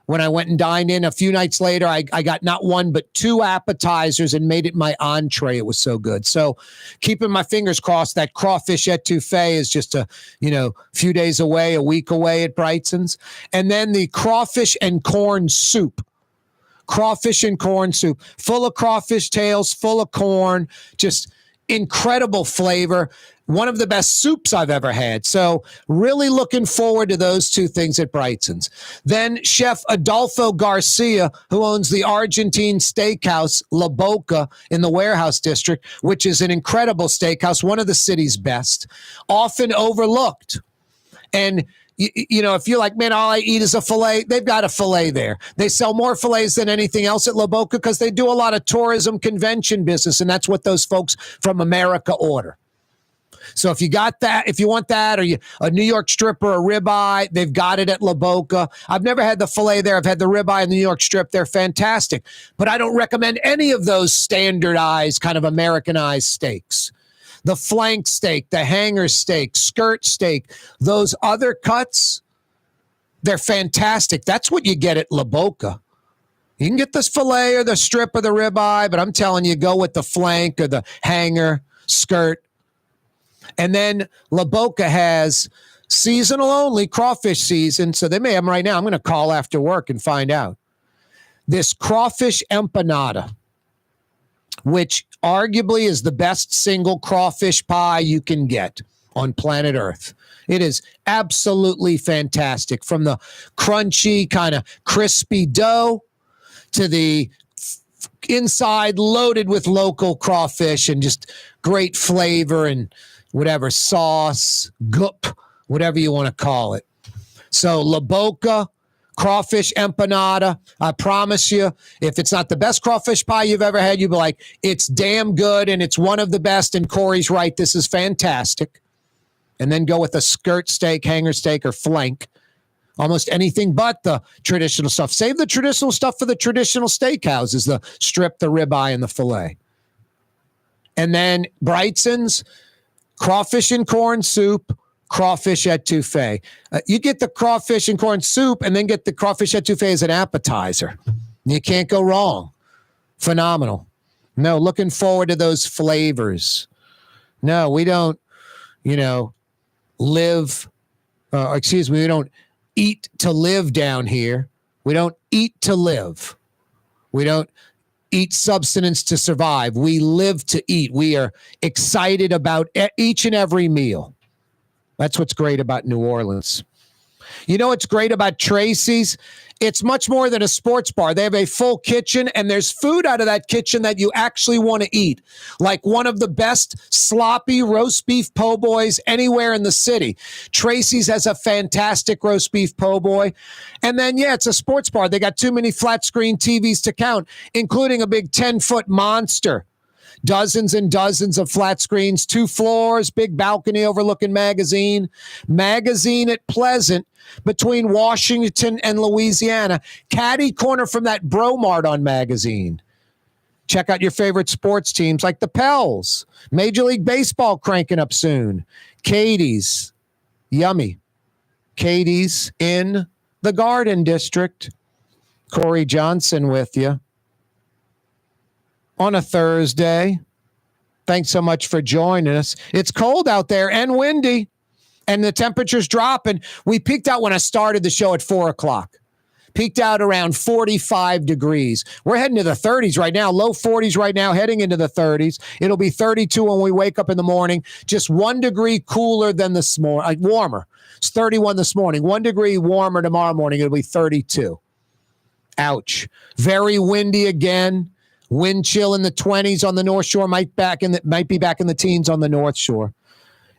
when I went and dined in. A few nights later, I got not 1 but 2 appetizers and made it my entree. It was so good. So keeping my fingers crossed that crawfish etouffee is just a few days away, a week away at Brightson's. And then the crawfish and corn soup. Crawfish and corn soup, full of crawfish tails, full of corn, just incredible flavor. One of the best soups I've ever had. So really looking forward to those 2 things at Brightson's. Then Chef Adolfo Garcia, who owns the Argentine steakhouse La Boca in the Warehouse District, which is an incredible steakhouse, one of the city's best, often overlooked. And if you're like, man, all I eat is a filet, they've got a filet there. They sell more filets than anything else at La Boca because they do a lot of tourism convention business, and that's what those folks from America order. So if you got that, if you want that, or a New York strip or a ribeye, they've got it at La Boca. I've never had the filet there. I've had the ribeye and the New York strip. They're fantastic. But I don't recommend any of those standardized, kind of Americanized steaks. The flank steak, the hanger steak, skirt steak, those other cuts, they're fantastic. That's what you get at La Boca. You can get this filet or the strip or the ribeye, but I'm telling you, go with the flank or the hanger, skirt. And then La Boca has seasonal only crawfish season, so they may have them right now. I'm going to call after work and find out. This crawfish empanada, which arguably is the best single crawfish pie you can get on planet Earth. It is absolutely fantastic. From the crunchy, kind of crispy dough to the inside loaded with local crawfish and just great flavor and whatever sauce, goop, whatever you want to call it. So La Boca crawfish empanada. I promise you, if it's not the best crawfish pie you've ever had, you'll be like, it's damn good and it's one of the best. And Corey's right. This is fantastic. And then go with a skirt steak, hanger steak, or flank. Almost anything but the traditional stuff. Save the traditional stuff for the traditional steakhouses, the strip, the ribeye, and the filet. And then Brightson's crawfish and corn soup, crawfish etouffee. You get the crawfish and corn soup and then get the crawfish etouffee as an appetizer. You can't go wrong. Phenomenal. No, looking forward to those flavors. No, we don't, live, we don't eat to live down here. We don't eat to live. We don't eat substance to survive. We live to eat. We are excited about each and every meal. That's what's great about New Orleans. You know what's great about Tracy's? It's much more than a sports bar. They have a full kitchen, and there's food out of that kitchen that you actually want to eat. Like one of the best sloppy roast beef po' boys anywhere in the city. Tracy's has a fantastic roast beef po' boy. And then, yeah, it's a sports bar. They got too many flat screen TVs to count, including a big 10-foot monster. Dozens and dozens of flat screens, 2 floors, big balcony overlooking Magazine at Pleasant between Washington and Louisiana. Caddy corner from that Bromart on Magazine. Check out your favorite sports teams like the Pels. Major League Baseball cranking up soon. Katie's, yummy. Katie's in the Garden District. Corey Johnson with you on a Thursday. Thanks so much for joining us. It's cold out there and windy, and the temperature's dropping. We peaked out when I started the show at 4 o'clock. Peaked out around 45 degrees. We're heading to the 30s right now, low 40s right now, heading into the 30s. It'll be 32 when we wake up in the morning, just 1 degree cooler than this morning, warmer. It's 31 this morning, 1 degree warmer tomorrow morning. It'll be 32. Ouch. Very windy again. Wind chill in the 20s on the North Shore, might be back in the teens on the North Shore.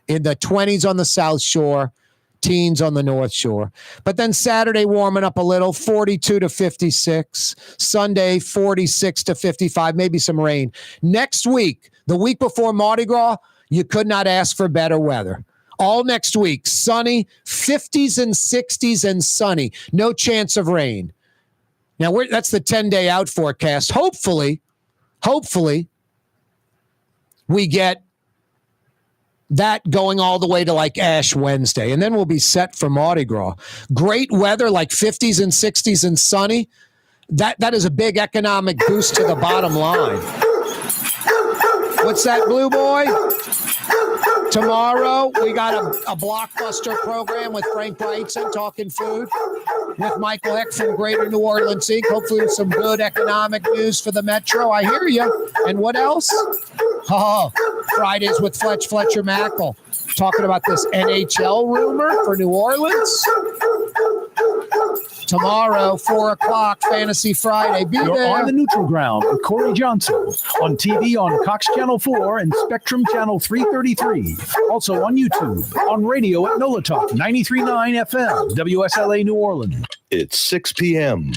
In the 20s on the South Shore, teens on the North Shore. But then Saturday warming up a little, 42 to 56. Sunday, 46 to 55, maybe some rain. Next week, the week before Mardi Gras, you could not ask for better weather. All next week, sunny, 50s and 60s and sunny. No chance of rain. Now, that's the 10-day out forecast. Hopefully, we get that going all the way to like Ash Wednesday, and then we'll be set for Mardi Gras. Great weather, like 50s and 60s and sunny. That is a big economic boost to the bottom line. What's that, Blue Boy? Tomorrow, we got a blockbuster program with Frank Brightson talking food, with Michael Eck from Greater New Orleans Inc. Hopefully with some good economic news for the Metro. I hear you. And what else? Oh, Fridays with Fletcher Mackel talking about this NHL rumor for New Orleans. Tomorrow, 4 o'clock, Fantasy Friday. You're there. On the Neutral Ground with Corey Johnson on TV on Cox Channel 4 and Spectrum Channel 333. Also on YouTube, on radio at NOLA Talk 93.9 FM, WSLA New Orleans. It's 6 p.m.